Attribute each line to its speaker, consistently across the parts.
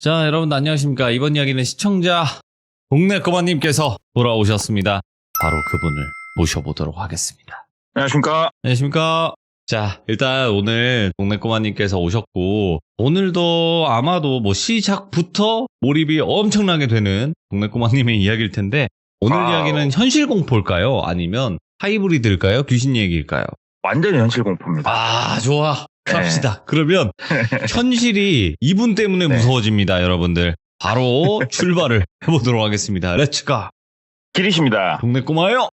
Speaker 1: 자, 여러분 안녕하십니까. 이번 이야기는 시청자 동네 꼬마님께서 돌아오셨습니다. 바로 그분을 모셔보도록 하겠습니다.
Speaker 2: 안녕하십니까.
Speaker 1: 안녕하십니까. 자, 일단 오늘 동네 꼬마님께서 오셨고, 오늘도 아마도 시작부터 몰입이 엄청나게 되는 동네 꼬마님의 이야기일 텐데, 오늘 이야기는 현실 공포일까요? 아니면 하이브리드일까요? 귀신 얘기일까요?
Speaker 2: 완전히 현실 공포입니다.
Speaker 1: 아, 좋아. 갑시다. 그러면 현실이 이분 때문에 무서워집니다, 여러분들. 바로 출발을 해보도록 하겠습니다. 렛츠가.
Speaker 2: 기리십니다.
Speaker 1: 동네 꼬마요.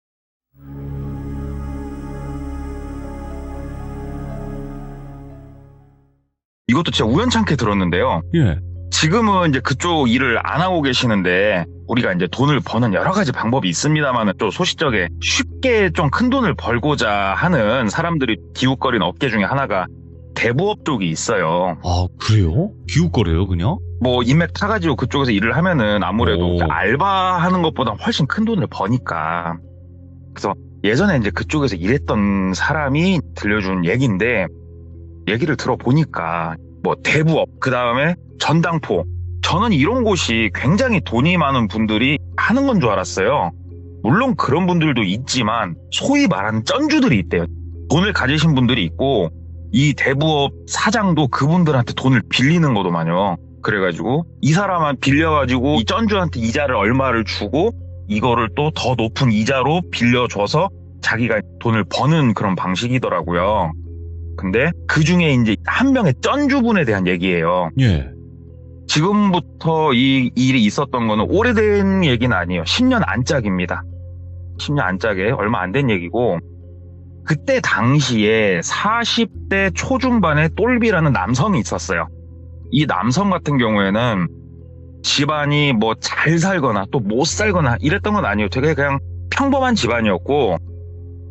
Speaker 2: 이것도 진짜 우연찮게 들었는데요.
Speaker 1: 예.
Speaker 2: 지금은 이제 그쪽 일을 안 하고 계시는데 우리가 이제 돈을 버는 여러 가지 방법이 있습니다만 또 소시적에 쉽게 좀 큰 돈을 벌고자 하는 사람들이 기웃거리는 업계 중에 하나가 대부업 쪽이 있어요.
Speaker 1: 아, 그래요? 기웃거려요, 그냥?
Speaker 2: 인맥 타가지고 그쪽에서 일을 하면은 아무래도 알바하는 것보다 훨씬 큰 돈을 버니까. 그래서 예전에 이제 그쪽에서 일했던 사람이 들려준 얘기인데, 얘기를 들어보니까 대부업, 그 다음에 전당포, 저는 이런 곳이 굉장히 돈이 많은 분들이 하는 건 줄 알았어요. 물론 그런 분들도 있지만 소위 말하는 쩐주들이 있대요. 돈을 가지신 분들이 있고 이 대부업 사장도 그분들한테 돈을 빌리는 거더만요. 그래가지고 이 사람만 빌려가지고 이 쩐주한테 이자를 얼마를 주고 이거를 또 더 높은 이자로 빌려줘서 자기가 돈을 버는 그런 방식이더라고요. 근데 그 중에 이제 한 명의 쩐주분에 대한 얘기예요.
Speaker 1: 예.
Speaker 2: 지금부터 이 일이 있었던 거는 오래된 얘기는 아니에요. 10년 안짝입니다. 10년 안짝에 얼마 안 된 얘기고, 그때 당시에 40대 초중반의 똘비라는 남성이 있었어요. 이 남성 같은 경우에는 집안이 잘 살거나 또 못 살거나 이랬던 건 아니에요. 되게 그냥 평범한 집안이었고,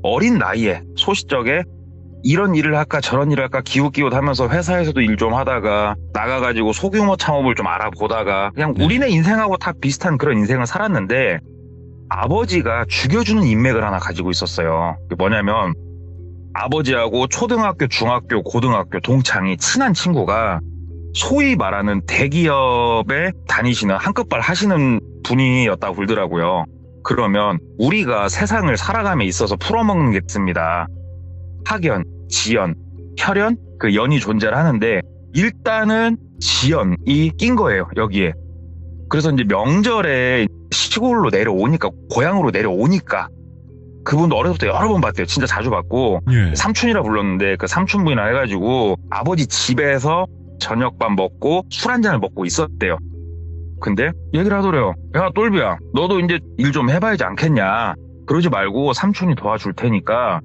Speaker 2: 어린 나이에 소시적에 이런 일을 할까 저런 일을 할까 기웃기웃 하면서 회사에서도 일 좀 하다가 나가가지고 소규모 창업을 좀 알아보다가 그냥 우리네 인생하고 다 비슷한 그런 인생을 살았는데, 아버지가 죽여주는 인맥을 하나 가지고 있었어요. 그게 뭐냐면 아버지하고 초등학교, 중학교, 고등학교 동창이 친한 친구가 소위 말하는 대기업에 다니시는 한끗발 하시는 분이었다고 그러더라고요. 그러면 우리가 세상을 살아감에 있어서 풀어먹는 게 있습니다. 학연, 지연, 혈연, 그 연이 존재를 하는데 일단은 지연이 낀 거예요, 여기에. 그래서 이제 명절에 시골로 내려오니까, 고향으로 내려오니까 그분도 어렸을 때 여러 번 봤대요. 진짜 자주 봤고, 삼촌이라 불렀는데 그 삼촌분이랑 해가지고 아버지 집에서 저녁밥 먹고 술 한잔을 먹고 있었대요. 근데 얘기를 하더래요. 야, 똘비야, 너도 이제 일 좀 해봐야지 않겠냐. 그러지 말고 삼촌이 도와줄 테니까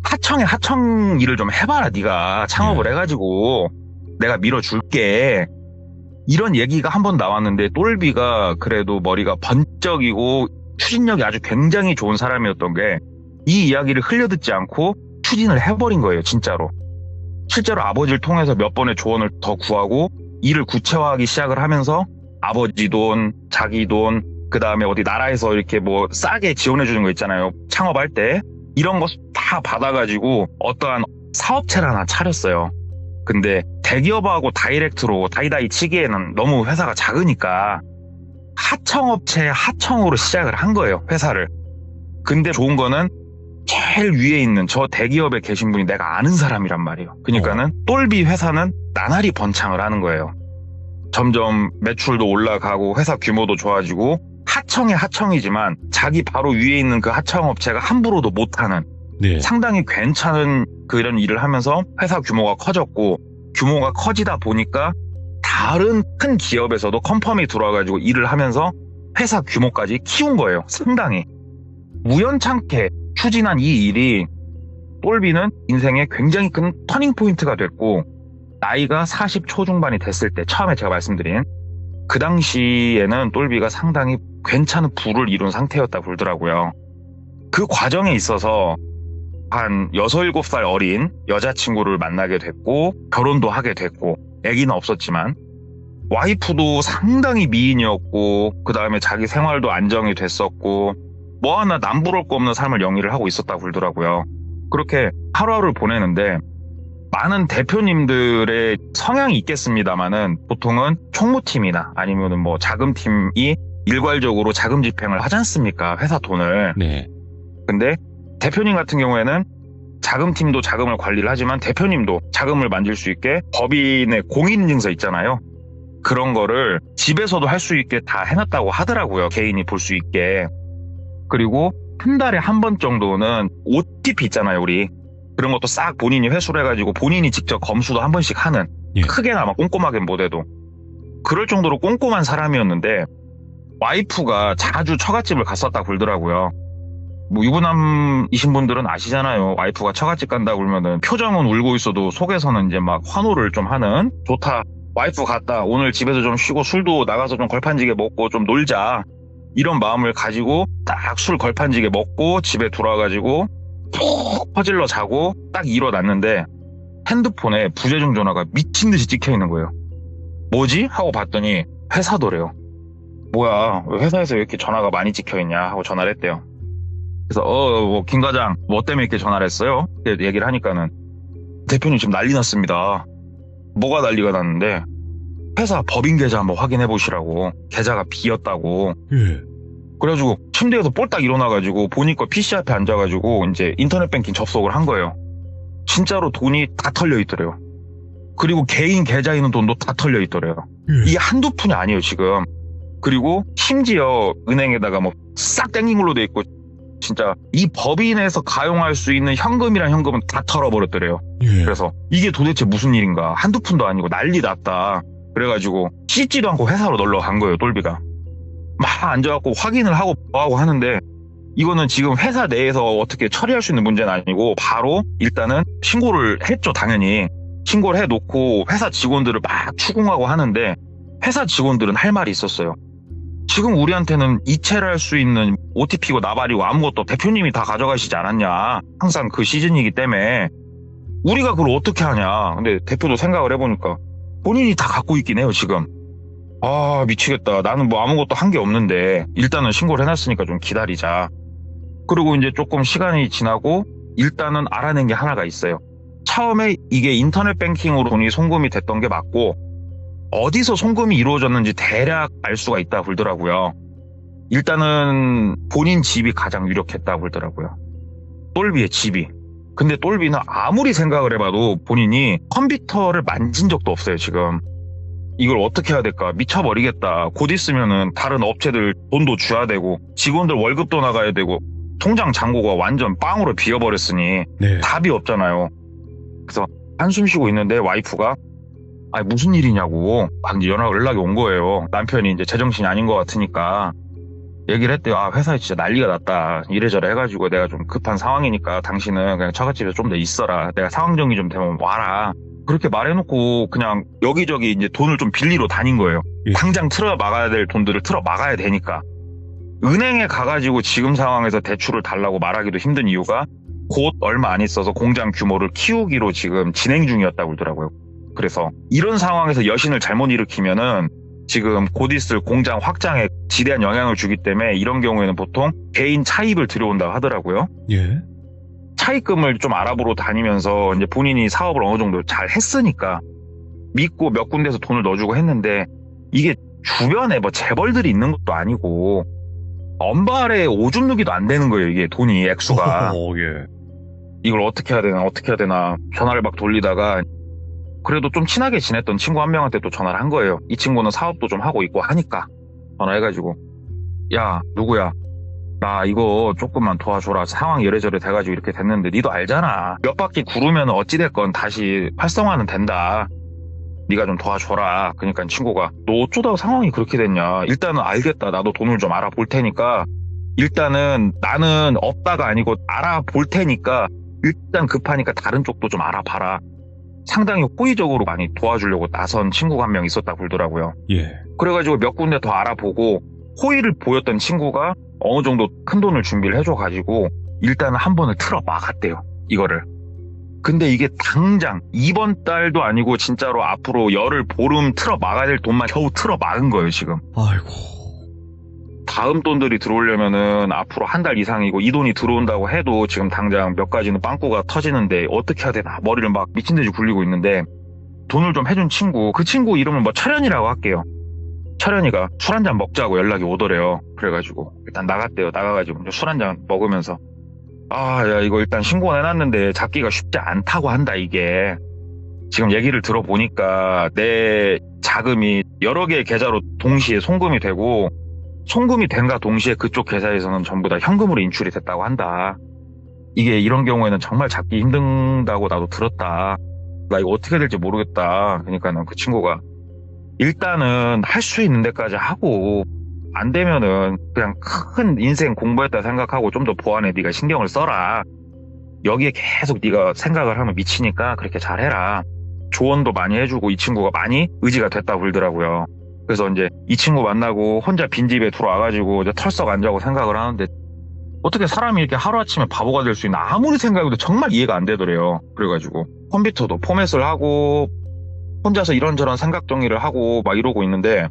Speaker 2: 하청 일을 좀 해봐라. 네가 창업을 해가지고 내가 밀어줄게. 이런 얘기가 한 번 나왔는데, 똘비가 그래도 머리가 번쩍이고 추진력이 아주 굉장히 좋은 사람이었던 게 이 이야기를 흘려듣지 않고 추진을 해버린 거예요, 진짜로. 실제로 아버지를 통해서 몇 번의 조언을 더 구하고 일을 구체화하기 시작을 하면서 아버지 돈, 자기 돈, 그 다음에 어디 나라에서 이렇게 싸게 지원해주는 거 있잖아요, 창업할 때. 이런 거 다 받아가지고 어떠한 사업체를 하나 차렸어요. 근데 대기업하고 다이렉트로 다이다이 치기에는 너무 회사가 작으니까 하청업체 하청으로 시작을 한 거예요, 회사를. 근데 좋은 거는 제일 위에 있는 저 대기업에 계신 분이 내가 아는 사람이란 말이에요. 그러니까는 똘비 회사는 나날이 번창을 하는 거예요. 점점 매출도 올라가고 회사 규모도 좋아지고, 하청의 하청이지만 자기 바로 위에 있는 그 하청업체가 함부로도 못하는 상당히 괜찮은 그런 일을 하면서 회사 규모가 커졌고, 규모가 커지다 보니까 다른 큰 기업에서도 컨펌이 들어와가지고 일을 하면서 회사 규모까지 키운 거예요, 상당히. 우연찮게 추진한 이 일이 똘비는 인생에 굉장히 큰 터닝포인트가 됐고, 나이가 40 초중반이 됐을 때, 처음에 제가 말씀드린 그 당시에는 똘비가 상당히 괜찮은 부를 이룬 상태였다고 그러더라고요. 그 과정에 있어서 한 6, 7살 어린 여자친구를 만나게 됐고, 결혼도 하게 됐고, 아기는 없었지만 와이프도 상당히 미인이었고, 그 다음에 자기 생활도 안정이 됐었고, 하나 남부러울 거 없는 삶을 영위를 하고 있었다고 그러더라고요. 그렇게 하루하루를 보내는데 많은 대표님들의 성향이 있겠습니다만은 보통은 총무팀이나 아니면은 뭐 자금팀이 일괄적으로 자금 집행을 하지 않습니까? 회사 돈을.
Speaker 1: 네.
Speaker 2: 근데 대표님 같은 경우에는 자금팀도 자금을 관리를 하지만 대표님도 자금을 만질 수 있게 법인의 공인인증서 있잖아요. 그런 거를 집에서도 할 수 있게 다 해놨다고 하더라고요. 개인이 볼 수 있게. 그리고 한 달에 한 번 정도는 OTP 있잖아요, 우리. 그런 것도 싹 본인이 회수를 해가지고 본인이 직접 검수도 한 번씩 하는.
Speaker 1: 예.
Speaker 2: 크게나마 꼼꼼하게 못해도. 그럴 정도로 꼼꼼한 사람이었는데 와이프가 자주 처갓집을 갔었다 그러더라고요. 뭐 유부남이신 분들은 아시잖아요. 와이프가 처갓집 간다 그러면은 표정은 울고 있어도 속에서는 이제 막 환호를 좀 하는. 좋다. 와이프 갔다. 오늘 집에서 좀 쉬고 술도 나가서 좀 걸판지게 먹고 좀 놀자. 이런 마음을 가지고 딱 술 걸판지게 먹고 집에 돌아와가지고 푹 퍼질러 자고 딱 일어났는데 핸드폰에 부재중 전화가 미친 듯이 찍혀 있는 거예요. 뭐지? 하고 봤더니 회사더래요. 뭐야, 회사에서 왜 이렇게 전화가 많이 찍혀 있냐 하고 전화를 했대요. 그래서 뭐 김 과장 뭐 때문에 이렇게 전화를 했어요? 이렇게 얘기를 하니까는 대표님 지금 난리 났습니다. 뭐가 난리가 났는데 회사 법인 계좌 한번 확인해 보시라고. 계좌가 비었다고.
Speaker 1: 예.
Speaker 2: 그래가지고 침대에서 꼴딱 일어나가지고 보니까 PC 앞에 앉아가지고 이제 인터넷 뱅킹 접속을 한 거예요. 진짜로 돈이 다 털려 있더래요. 그리고 개인 계좌에 있는 돈도 다 털려 있더래요.
Speaker 1: 예.
Speaker 2: 이게 한두 푼이 아니에요 지금. 그리고 심지어 은행에다가 뭐 싹 땡긴 걸로 돼 있고 진짜 이 법인에서 가용할 수 있는 현금이란 현금은 다 털어버렸더래요.
Speaker 1: 예.
Speaker 2: 그래서 이게 도대체 무슨 일인가. 한두 푼도 아니고 난리 났다. 그래가지고 씻지도 않고 회사로 놀러 간 거예요. 똘비가. 막 앉아갖고 확인을 하고 뭐하고 하는데 이거는 지금 회사 내에서 어떻게 처리할 수 있는 문제는 아니고 바로 일단은 신고를 했죠. 당연히. 신고를 해놓고 회사 직원들을 막 추궁하고 하는데 회사 직원들은 할 말이 있었어요. 지금 우리한테는 이체를 할 수 있는 OTP고 나발이고 아무것도 대표님이 다 가져가시지 않았냐. 항상 그 시즌이기 때문에 우리가 그걸 어떻게 하냐. 근데 대표도 생각을 해보니까 본인이 다 갖고 있긴 해요 지금. 아 미치겠다. 나는 뭐 아무것도 한 게 없는데 일단은 신고를 해놨으니까 좀 기다리자. 그리고 이제 조금 시간이 지나고 일단은 알아낸 게 하나가 있어요. 처음에 이게 인터넷 뱅킹으로 돈이 송금이 됐던 게 맞고 어디서 송금이 이루어졌는지 대략 알 수가 있다고 그러더라고요. 일단은 본인 집이 가장 유력했다고 그러더라고요. 똘비의 집이. 근데 똘비는 아무리 생각을 해봐도 본인이 컴퓨터를 만진 적도 없어요 지금. 이걸 어떻게 해야 될까? 미쳐버리겠다. 곧 있으면은 다른 업체들 돈도 줘야 되고 직원들 월급도 나가야 되고 통장 잔고가 완전 빵으로 비어버렸으니
Speaker 1: 네.
Speaker 2: 답이 없잖아요. 그래서 한숨 쉬고 있는데 와이프가 아니 무슨 일이냐고 막 이제 연락이 온 거예요. 남편이 이제 제정신이 아닌 것 같으니까 얘기를 했대요. 아 회사에 진짜 난리가 났다. 이래저래 해가지고 내가 좀 급한 상황이니까 당신은 그냥 처갓집에서 좀 더 있어라. 내가 상황 정리 좀 되면 와라. 그렇게 말해놓고 그냥 여기저기 이제 돈을 좀 빌리러 다닌 거예요.
Speaker 1: 예.
Speaker 2: 당장 틀어 막아야 될 돈들을 틀어 막아야 되니까. 은행에 가가지고 지금 상황에서 대출을 달라고 말하기도 힘든 이유가 곧 얼마 안 있어서 공장 규모를 키우기로 지금 진행 중이었다고 그러더라고요. 그래서 이런 상황에서 여신을 잘못 일으키면은 지금 곧 있을 공장 확장에 지대한 영향을 주기 때문에 이런 경우에는 보통 개인 차입을 들여온다고 하더라고요.
Speaker 1: 예.
Speaker 2: 차입금을 좀 알아보러 다니면서 이제 본인이 사업을 어느 정도 잘 했으니까 믿고 몇 군데서 돈을 넣어주고 했는데 이게 주변에 뭐 재벌들이 있는 것도 아니고 엄발에 오줌 누기도 안 되는 거예요. 이게 돈이 액수가.
Speaker 1: 예.
Speaker 2: 이걸 어떻게 해야 되나 전화를 막 돌리다가 그래도 좀 친하게 지냈던 친구 한 명한테 또 전화를 한 거예요. 이 친구는 사업도 좀 하고 있고 하니까 전화해가지고 야 누구야 나 이거 조금만 도와줘라. 상황이 이래저래 돼가지고 이렇게 됐는데 니도 알잖아. 몇 바퀴 구르면 어찌됐건 다시 활성화는 된다. 네가 좀 도와줘라. 그러니까 친구가 너 어쩌다가 상황이 그렇게 됐냐. 일단은 알겠다. 나도 돈을 좀 알아볼 테니까 일단은 나는 없다가 아니고 알아볼 테니까 일단 급하니까 다른 쪽도 좀 알아봐라. 상당히 호의적으로 많이 도와주려고 나선 친구가 한 명 있었다고 그러더라고요.
Speaker 1: 예.
Speaker 2: 그래가지고 몇 군데 더 알아보고 호의를 보였던 친구가 어느 정도 큰 돈을 준비를 해줘가지고 일단은 한 번을 틀어 막았대요. 이거를. 근데 이게 당장 이번 달도 아니고 진짜로 앞으로 열흘 보름 틀어 막아야 될 돈만 겨우 틀어 막은 거예요 지금.
Speaker 1: 아이고.
Speaker 2: 다음 돈들이 들어오려면은 앞으로 한 달 이상이고 이 돈이 들어온다고 해도 지금 당장 몇 가지는 빵꾸가 터지는데 어떻게 해야 되나 머리를 막 미친 듯이 굴리고 있는데 돈을 좀 해준 친구, 그 친구 이름은 뭐 철현이라고 할게요. 철현이가 술 한잔 먹자고 연락이 오더래요. 그래가지고 일단 나갔대요. 나가가지고 술 한잔 먹으면서 야 이거 일단 신고는 해놨는데 잡기가 쉽지 않다고 한다 이게. 지금 얘기를 들어보니까 내 자금이 여러 개의 계좌로 동시에 송금이 되고 송금이 된가 동시에 그쪽 계좌에서는 전부 다 현금으로 인출이 됐다고 한다. 이게 이런 경우에는 정말 잡기 힘든다고 나도 들었다. 나 이거 어떻게 될지 모르겠다. 그러니까는 그 친구가 일단은 할 수 있는 데까지 하고 안 되면은 그냥 큰 인생 공부했다 생각하고 좀 더 보완해. 네가 신경을 써라. 여기에 계속 네가 생각을 하면 미치니까 그렇게 잘해라. 조언도 많이 해주고 이 친구가 많이 의지가 됐다고 그러더라고요. 그래서 이제 이 친구 만나고 혼자 빈집에 들어와가지고 이제 털썩 안 자고 생각을 하는데 어떻게 사람이 이렇게 하루아침에 바보가 될 수 있나 아무리 생각해도 정말 이해가 안 되더래요. 그래가지고 컴퓨터도 포맷을 하고 혼자서 이런저런 생각 정리를 하고 막 이러고 있는데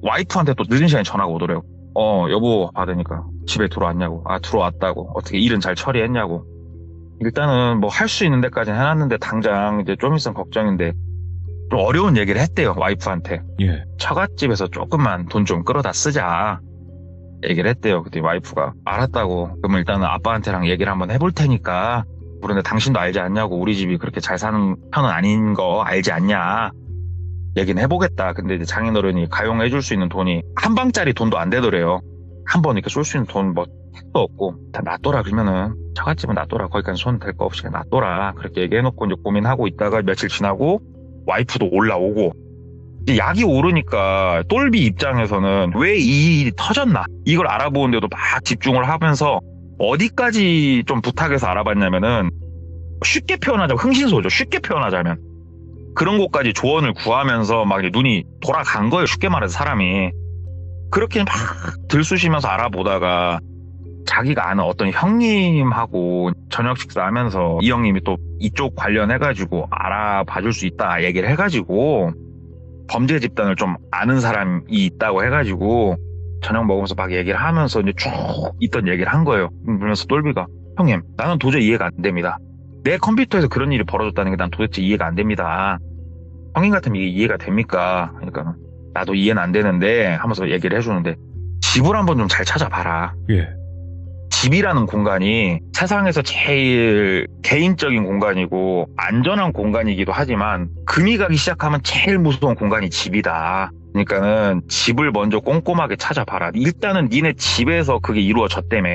Speaker 2: 와이프한테 또 늦은 시간에 전화가 오더래요. 여보 받으니까 집에 들어왔냐고. 들어왔다고. 어떻게 일은 잘 처리했냐고. 일단은 뭐 할 수 있는 데까지는 해놨는데 당장 이제 좀 있으면 걱정인데 좀 어려운 얘기를 했대요. 와이프한테.
Speaker 1: 예.
Speaker 2: 처갓집에서 조금만 돈 좀 끌어다 쓰자 얘기를 했대요. 그때 와이프가 알았다고. 그럼 일단은 아빠한테랑 얘기를 한번 해볼 테니까. 그런데 당신도 알지 않냐고. 우리 집이 그렇게 잘 사는 편은 아닌 거 알지 않냐. 얘기는 해보겠다. 근데 이제 장인어른이 가용해 줄 수 있는 돈이 한 방짜리 돈도 안 되더래요. 한 번 이렇게 쏠 수 있는 돈 뭐 택도 없고 다 놔둬라. 그러면은 처갓집은 놔둬라. 거기까지 손 댈 거 없이 그냥 놔둬라. 그렇게 얘기해놓고 이제 고민하고 있다가 며칠 지나고 와이프도 올라오고 이제 약이 오르니까 똘비 입장에서는 왜 이 일이 터졌나 이걸 알아보는데도 막 집중을 하면서 어디까지 좀 부탁해서 알아봤냐면은 쉽게 표현하자면 흥신소죠. 쉽게 표현하자면 그런 곳까지 조언을 구하면서 막 눈이 돌아간 거예요. 쉽게 말해서 사람이. 그렇게 막 들쑤시면서 알아보다가 자기가 아는 어떤 형님하고 저녁 식사하면서 이 형님이 또 이쪽 관련해가지고 알아봐 줄 수 있다 얘기를 해가지고 범죄 집단을 좀 아는 사람이 있다고 해가지고 저녁 먹으면서 막 얘기를 하면서 이제 쭉 있던 얘기를 한 거예요. 그러면서 똘비가 형님 나는 도저히 이해가 안 됩니다. 내 컴퓨터에서 그런 일이 벌어졌다는 게 난 도대체 이해가 안 됩니다. 형님 같으면 이게 이해가 됩니까? 그러니까 나도 이해는 안 되는데 하면서 얘기를 해주는데 집을 한번 좀 잘 찾아봐라.
Speaker 1: 예.
Speaker 2: 집이라는 공간이 세상에서 제일 개인적인 공간이고 안전한 공간이기도 하지만 금이 가기 시작하면 제일 무서운 공간이 집이다. 그러니까는 집을 먼저 꼼꼼하게 찾아봐라. 일단은 니네 집에서 그게 이루어졌다며.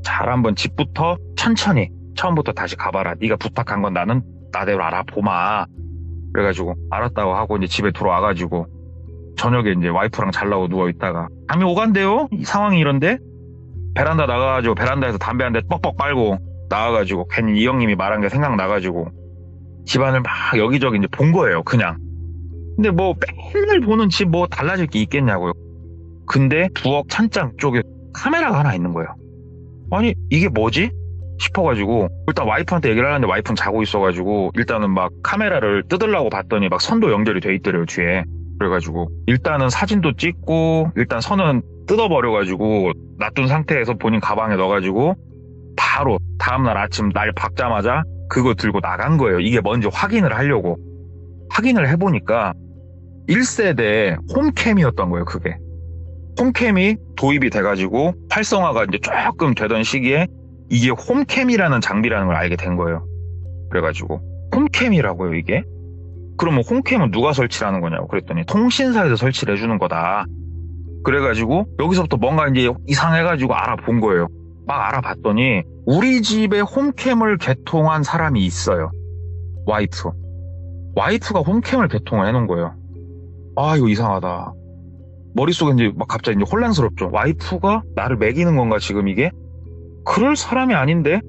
Speaker 2: 잘 한번 집부터 천천히 처음부터 다시 가봐라. 네가 부탁한 건 나는 나대로 알아보마. 그래가지고 알았다고 하고 이제 집에 들어와가지고 저녁에 이제 와이프랑 잘라고 누워있다가 잠이 오간대요? 이 상황이 이런데? 베란다 나가가지고 베란다에서 담배 한 대 뻑뻑 빨고 나와가지고 괜히 이 형님이 말한 게 생각나가지고 집안을 막 여기저기 이제 본 거예요. 그냥. 근데 뭐 맨날 보는 집 뭐 달라질 게 있겠냐고요. 근데 부엌 찬장 쪽에 카메라가 하나 있는 거예요. 아니 이게 뭐지? 싶어가지고 일단 와이프한테 얘기를 하는데 와이프는 자고 있어가지고 일단은 막 카메라를 뜯으려고 봤더니 막 선도 연결이 돼 있더래요 뒤에. 그래가지고 일단은 사진도 찍고 일단 선은 뜯어버려가지고 놔둔 상태에서 본인 가방에 넣어가지고 바로 다음날 아침 날 밝자마자 그거 들고 나간 거예요. 이게 뭔지 확인을 하려고. 확인을 해보니까 1세대 홈캠이었던 거예요. 그게 홈캠이 도입이 돼가지고 활성화가 이제 조금 되던 시기에 이게 홈캠이라는 장비라는 걸 알게 된 거예요. 그래가지고 홈캠이라고요 이게? 그러면 홈캠은 누가 설치하는 거냐고 그랬더니 통신사에서 설치를 해주는 거다. 그래가지고 여기서부터 뭔가 이제 이상해가지고 알아본 거예요. 막 알아봤더니 우리 집에 홈캠을 개통한 사람이 있어요. 와이프가 홈캠을 개통을 해놓은 거예요. 이거 이상하다. 머릿속에 이제 막 갑자기 이제 혼란스럽죠. 와이프가 나를 매기는 건가 지금 이게? 그럴 사람이 아닌데?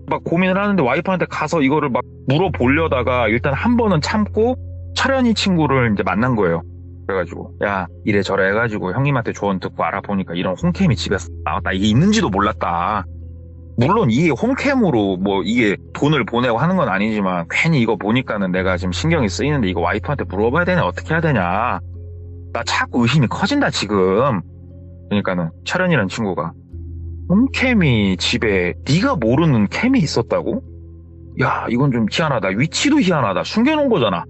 Speaker 2: 막 고민을 하는데 와이프한테 가서 이거를 막 물어보려다가 일단 한 번은 참고 철현이 친구를 이제 만난 거예요. 그래가지고 야 이래저래 해가지고 형님한테 조언 듣고 알아보니까 이런 홈캠이 집에서 나왔다. 이게 있는지도 몰랐다. 물론 이게 홈캠으로 뭐 이게 돈을 보내고 하는 건 아니지만 괜히 이거 보니까는 내가 지금 신경이 쓰이는데 이거 와이프한테 물어봐야 되냐 어떻게 해야 되냐. 나 자꾸 의심이 커진다 지금. 그러니까는 철현이란 친구가 홈캠이 집에 네가 모르는 캠이 있었다고? 야, 이건 좀 희한하다. 위치도 희한하다. 숨겨놓은 거잖아.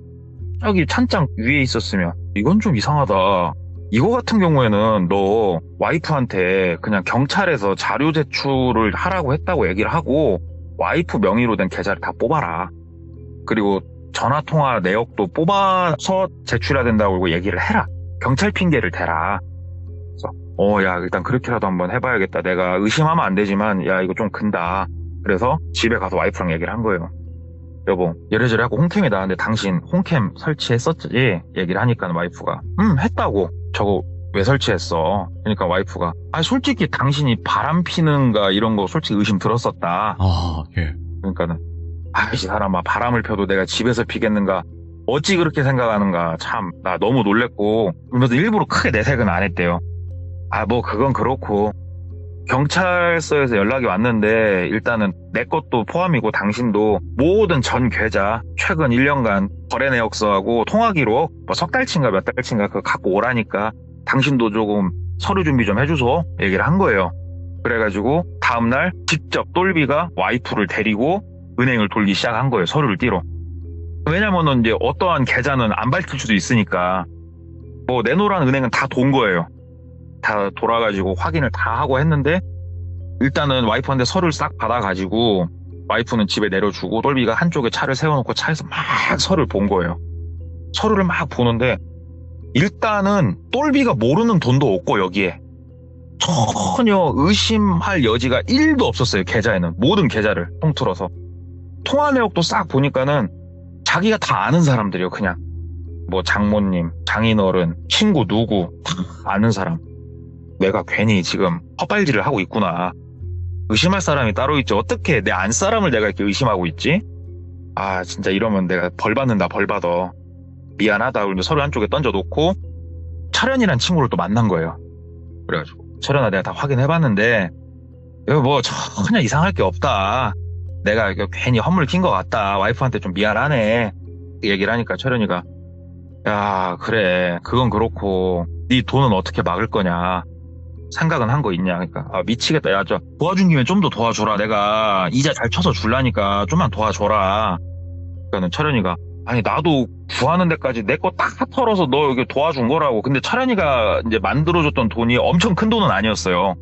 Speaker 2: 저기 찬장 위에 있었으면 이건 좀 이상하다. 이거 같은 경우에는 너 와이프한테 그냥 경찰에서 자료 제출을 하라고 했다고 얘기를 하고 와이프 명의로 된 계좌를 다 뽑아라. 그리고 전화통화 내역도 뽑아서 제출해야 된다고 얘기를 해라. 경찰 핑계를 대라. 그래서 야, 일단 그렇게라도 한번 해봐야겠다. 내가 의심하면 안 되지만 야, 이거 좀 근다. 그래서 집에 가서 와이프랑 얘기를 한 거예요. 여보, 이래저래 하고 홈캠이다. 근데 당신 홈캠 설치했었지? 얘기를 하니까 와이프가 했다고. 저거 왜 설치했어? 그러니까 와이프가 솔직히 당신이 바람 피는가 이런 거 솔직히 의심 들었었다.
Speaker 1: 예.
Speaker 2: 그러니까는 이 사람아, 바람을 펴도 내가 집에서 피겠는가? 어찌 그렇게 생각하는가? 참, 나 너무 놀랬고. 그러면서 일부러 크게 내색은 안 했대요. 뭐 그건 그렇고. 경찰서에서 연락이 왔는데 일단은 내 것도 포함이고 당신도 모든 전 계좌 최근 1년간 거래 내역서하고 통화 기록 뭐 석 달치인가 몇 달치인가 그거 갖고 오라니까 당신도 조금 서류 준비 좀 해주소 얘기를 한 거예요. 그래가지고 다음날 직접 똘비가 와이프를 데리고 은행을 돌기 시작한 거예요. 서류를 띠러. 왜냐면은 이제 어떠한 계좌는 안 밝힐 수도 있으니까 뭐 내놓으라는 은행은 다 돈 거예요. 다 돌아가지고 확인을 다 하고 했는데 일단은 와이프한테 서류를 싹 받아가지고 와이프는 집에 내려주고 똘비가 한쪽에 차를 세워놓고 차에서 막 서류를 본 거예요. 서류를 막 보는데 일단은 똘비가 모르는 돈도 없고 여기에 전혀 의심할 여지가 1도 없었어요. 계좌에는 모든 계좌를 통틀어서 통화 내역도 싹 보니까는 자기가 다 아는 사람들이요. 그냥 뭐 장모님, 장인어른, 친구 누구 다 아는 사람. 내가 괜히 지금 헛발질을 하고 있구나. 의심할 사람이 따로 있지. 어떻게 내 안 사람을 내가 이렇게 의심하고 있지? 진짜 이러면 내가 벌 받는다, 벌 받아. 미안하다. 그러면 서류 한쪽에 던져놓고 철현이란 친구를 또 만난 거예요. 그래가지고 철현아, 내가 다 확인해봤는데 이거 뭐 전혀 이상할 게 없다. 내가 이거 괜히 헛물 킨 것 같다. 와이프한테 좀 미안하네. 얘기를 하니까 철현이가 야, 그래. 그건 그렇고 네 돈은 어떻게 막을 거냐. 생각은 한 거 있냐. 그러니까 미치겠다. 야, 저 도와준 김에 좀 더 도와줘라. 내가 이자 잘 쳐서 줄라니까 좀만 도와줘라. 그러니까는 철현이가 아니 나도 구하는 데까지 내 거 딱 털어서 너 여기 도와준 거라고. 근데 철현이가 이제 만들어줬던 돈이 엄청 큰 돈은 아니었어요.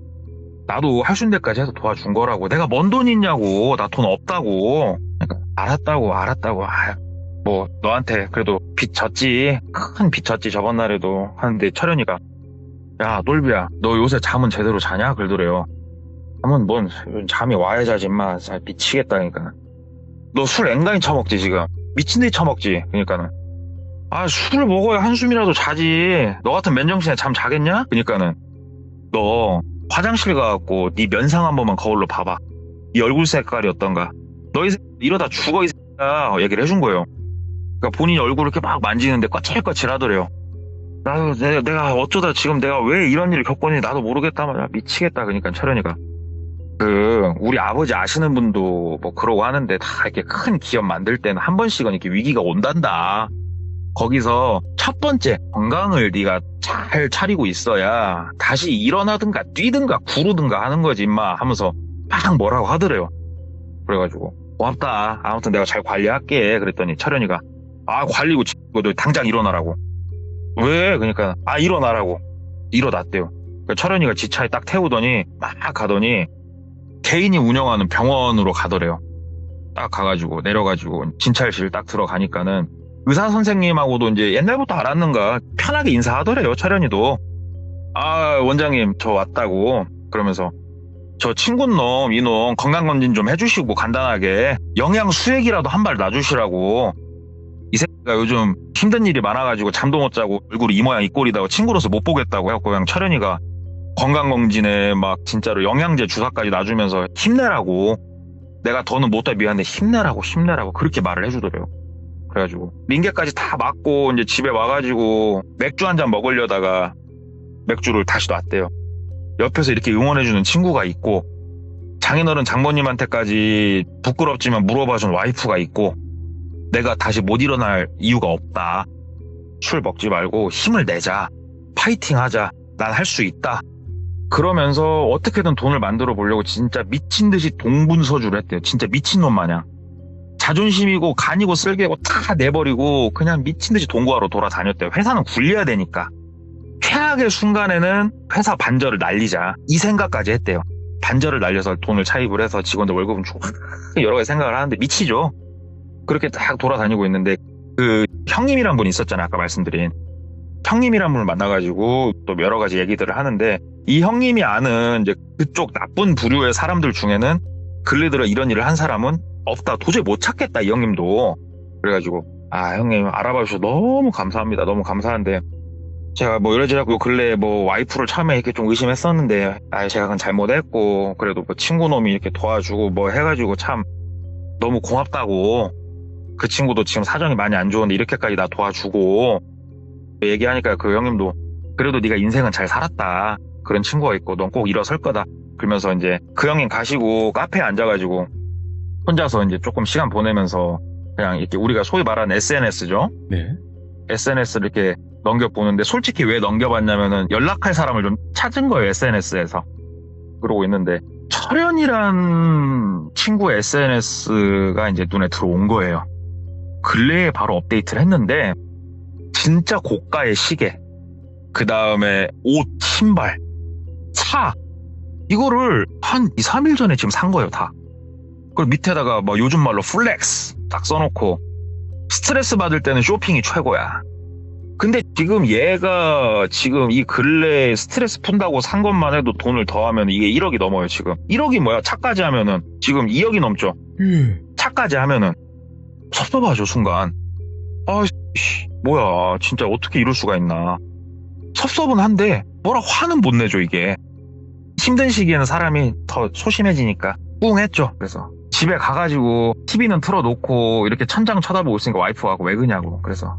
Speaker 2: 나도 할 수 있는 데까지 해서 도와준 거라고. 내가 뭔 돈 있냐고. 나 돈 없다고. 그러니까 알았다고. 뭐 너한테 그래도 빚 졌지. 큰 빚 졌지 저번 날에도. 하는데 철현이가 야, 똘비야, 너 요새 잠은 제대로 자냐? 그러더래요. 잠은 잠이 와야 자지, 인마. 미치겠다, 그러니까. 너 술 앵간히 처먹지, 지금. 미친 듯이 처먹지, 그러니까는. 술을 먹어야 한숨이라도 자지. 너 같은 맨정신에 잠 자겠냐? 그러니까는. 너 화장실 가갖고 네 면상 한 번만 거울로 봐봐. 네 얼굴 색깔이 어떤가. 너 이러다 죽어, 이 새끼야. 얘기를 해준 거예요. 그러니까 본인이 얼굴을 이렇게 막 만지는데 거칠거칠 하더래요. 나도 내가 어쩌다 지금 내가 왜 이런 일을 겪었는지 나도 모르겠다 말이야. 미치겠다. 그러니까 철현이가 우리 아버지 아시는 분도 뭐 그러고 하는데 다 이렇게 큰 기업 만들 때는 한 번씩은 이렇게 위기가 온단다. 거기서 첫 번째 건강을 네가 잘 차리고 있어야 다시 일어나든가 뛰든가 구르든가 하는 거지 임마 하면서 막 뭐라고 하더래요. 그래가지고 고맙다. 아무튼 내가 잘 관리할게. 그랬더니 철현이가 관리고 너 당장 일어나라고. 왜? 그러니까 일어나라고. 일어났대요. 그러니까 철현이가 지 차에 딱 태우더니 막 가더니 개인이 운영하는 병원으로 가더래요. 딱 가가지고 내려가지고 진찰실 딱 들어가니까는 의사 선생님하고도 이제 옛날부터 알았는가 편하게 인사하더래요. 철현이도 원장님 저 왔다고. 그러면서 저 친구놈 이놈 건강검진 좀 해주시고 간단하게 영양 수액이라도 한 발 놔주시라고. 이 새끼가 요즘 힘든 일이 많아가지고 잠도 못 자고 얼굴이 이 모양 이 꼴이다고 친구로서 못 보겠다고 해갖고 그냥 철현이가 건강검진에 막 진짜로 영양제 주사까지 놔주면서 힘내라고. 내가 더는 못해 미안한데 힘내라고 그렇게 말을 해주더래요. 그래가지고 링게까지 다 맞고 이제 집에 와가지고 맥주 한 잔 먹으려다가 맥주를 다시 놨대요. 옆에서 이렇게 응원해주는 친구가 있고 장인어른 장모님한테까지 부끄럽지만 물어봐준 와이프가 있고 내가 다시 못 일어날 이유가 없다. 술 먹지 말고 힘을 내자. 파이팅 하자. 난 할 수 있다. 그러면서 어떻게든 돈을 만들어 보려고 진짜 미친 듯이 동분서주를 했대요. 진짜 미친놈 마냥. 자존심이고 간이고 쓸개고 다 내버리고 그냥 미친 듯이 돈 구하러 돌아다녔대요. 회사는 굴려야 되니까. 최악의 순간에는 회사 반절을 날리자 이 생각까지 했대요. 반절을 날려서 돈을 차입을 해서 직원들 월급은 주고 여러 가지 생각을 하는데 미치죠. 그렇게 딱 돌아다니고 있는데 그 형님이란 분이 있었잖아요. 아까 말씀드린 형님이란 분을 만나가지고 또 여러 가지 얘기들을 하는데 이 형님이 아는 이제 그쪽 나쁜 부류의 사람들 중에는 근래 들어 이런 일을 한 사람은 없다. 도저히 못 찾겠다. 이 형님도. 그래가지고 아 형님 알아봐 주셔서 너무 감사합니다. 너무 감사한데 제가 뭐 이러지라고 근래 뭐 와이프를 처음에 이렇게 좀 의심했었는데 아 제가 그건 잘못했고 그래도 뭐 친구놈이 이렇게 도와주고 뭐 해가지고 참 너무 고맙다고 그 친구도 지금 사정이 많이 안 좋은데 이렇게까지 나 도와주고 얘기하니까 그 형님도 그래도 네가 인생은 잘 살았다. 그런 친구가 있고 넌 꼭 일어설 거다. 그러면서 이제 그 형님 가시고 카페에 앉아가지고 혼자서 이제 조금 시간 보내면서 그냥 이렇게 우리가 소위 말하는 SNS죠.
Speaker 1: 네.
Speaker 2: SNS를 이렇게 넘겨보는데 솔직히 왜 넘겨봤냐면은 연락할 사람을 좀 찾은 거예요. SNS에서. 그러고 있는데 철현이란 친구의 SNS가 이제 눈에 들어온 거예요. 근래에 바로 업데이트를 했는데 진짜 고가의 시계, 그 다음에 옷, 신발, 차 이거를 한 2, 3일 전에 지금 산 거예요. 다. 그걸 밑에다가 뭐 요즘 말로 플렉스 딱 써놓고 스트레스 받을 때는 쇼핑이 최고야. 근데 지금 얘가 지금 이 근래에 스트레스 푼다고 산 것만 해도 돈을 더하면 이게 1억이 넘어요. 지금 1억이 뭐야? 차까지 하면은 지금 2억이 넘죠. 차까지 하면은 섭섭하죠. 순간 아 뭐야 진짜 어떻게 이럴 수가 있나. 섭섭은 한데 뭐라 화는 못 내죠. 이게 힘든 시기에는 사람이 더 소심해지니까 꿍했죠. 그래서 집에 가가지고 TV는 틀어놓고 이렇게 천장 쳐다보고 있으니까 와이프가 왜 그냐고. 그래서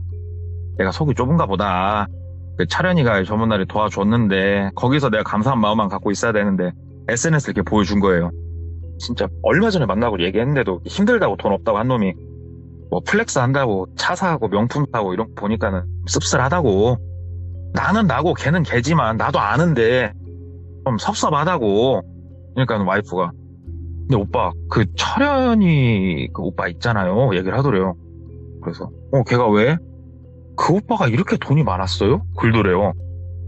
Speaker 2: 내가 속이 좁은가 보다. 그 차련이가 저번날에 도와줬는데 거기서 내가 감사한 마음만 갖고 있어야 되는데 SNS를 이렇게 보여준 거예요. 진짜 얼마 전에 만나고 얘기했는데도 힘들다고 돈 없다고 한 놈이 뭐 플렉스 한다고 차 사고 명품 사고 이런 거 보니까는 씁쓸하다고. 나는 나고 걔는 걔지만 나도 아는데 좀 섭섭하다고. 그러니까 와이프가 근데 오빠 그 철현이 그 오빠 있잖아요. 얘기를 하더래요. 그래서 걔가 왜? 그 오빠가 이렇게 돈이 많았어요? 글더래요.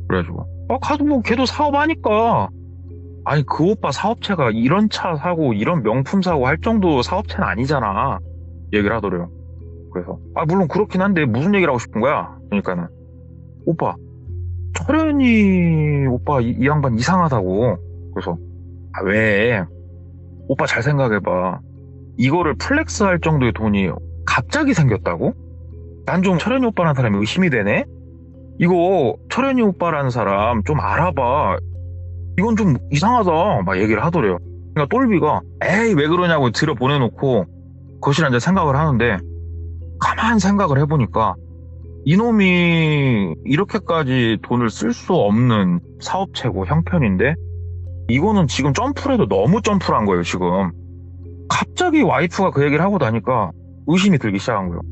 Speaker 2: 그래가지고 가도 뭐 걔도 사업하니까. 아니 그 오빠 사업체가 이런 차 사고 이런 명품 사고 할 정도 사업체는 아니잖아. 얘기를 하더래요. 그래서 물론 그렇긴 한데 무슨 얘기를 하고 싶은 거야? 그러니까는 오빠 철현이 오빠 이 양반 이상하다고. 그래서 왜? 오빠 잘 생각해봐. 이거를 플렉스 할 정도의 돈이 갑자기 생겼다고? 난 좀 철현이 오빠라는 사람이 의심이 되네? 이거 철현이 오빠라는 사람 좀 알아봐. 이건 좀 이상하다. 막 얘기를 하더래요. 그러니까 똘비가 에이 왜 그러냐고 들여보내놓고 거실에 앉아 생각을 하는데 가만 생각을 해보니까 이놈이 이렇게까지 돈을 쓸 수 없는 사업체고 형편인데 이거는 지금 점프를 해도 너무 점프를 한 거예요. 지금 갑자기 와이프가 그 얘기를 하고 나니까 의심이 들기 시작한 거예요.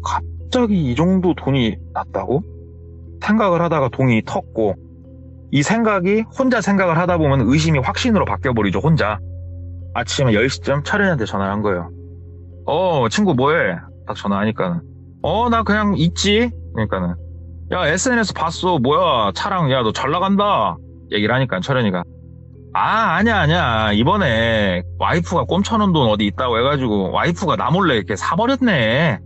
Speaker 2: 갑자기 이 정도 돈이 났다고? 생각을 하다가 돈이 텄고 이 생각이 혼자 생각을 하다 보면 의심이 확신으로 바뀌어버리죠. 혼자. 아침에 10시쯤 철현이한테 전화를 한 거예요. 친구 뭐해? 딱 전화하니까 나 그냥 있지? 그러니까는 야 SNS 봤어. 뭐야 차랑 야 너 잘 나간다. 얘기를 하니까 철현이가 아니야 이번에 와이프가 꼼쳐놓은 돈 어디 있다고 해가지고 와이프가 나 몰래 이렇게 사버렸네.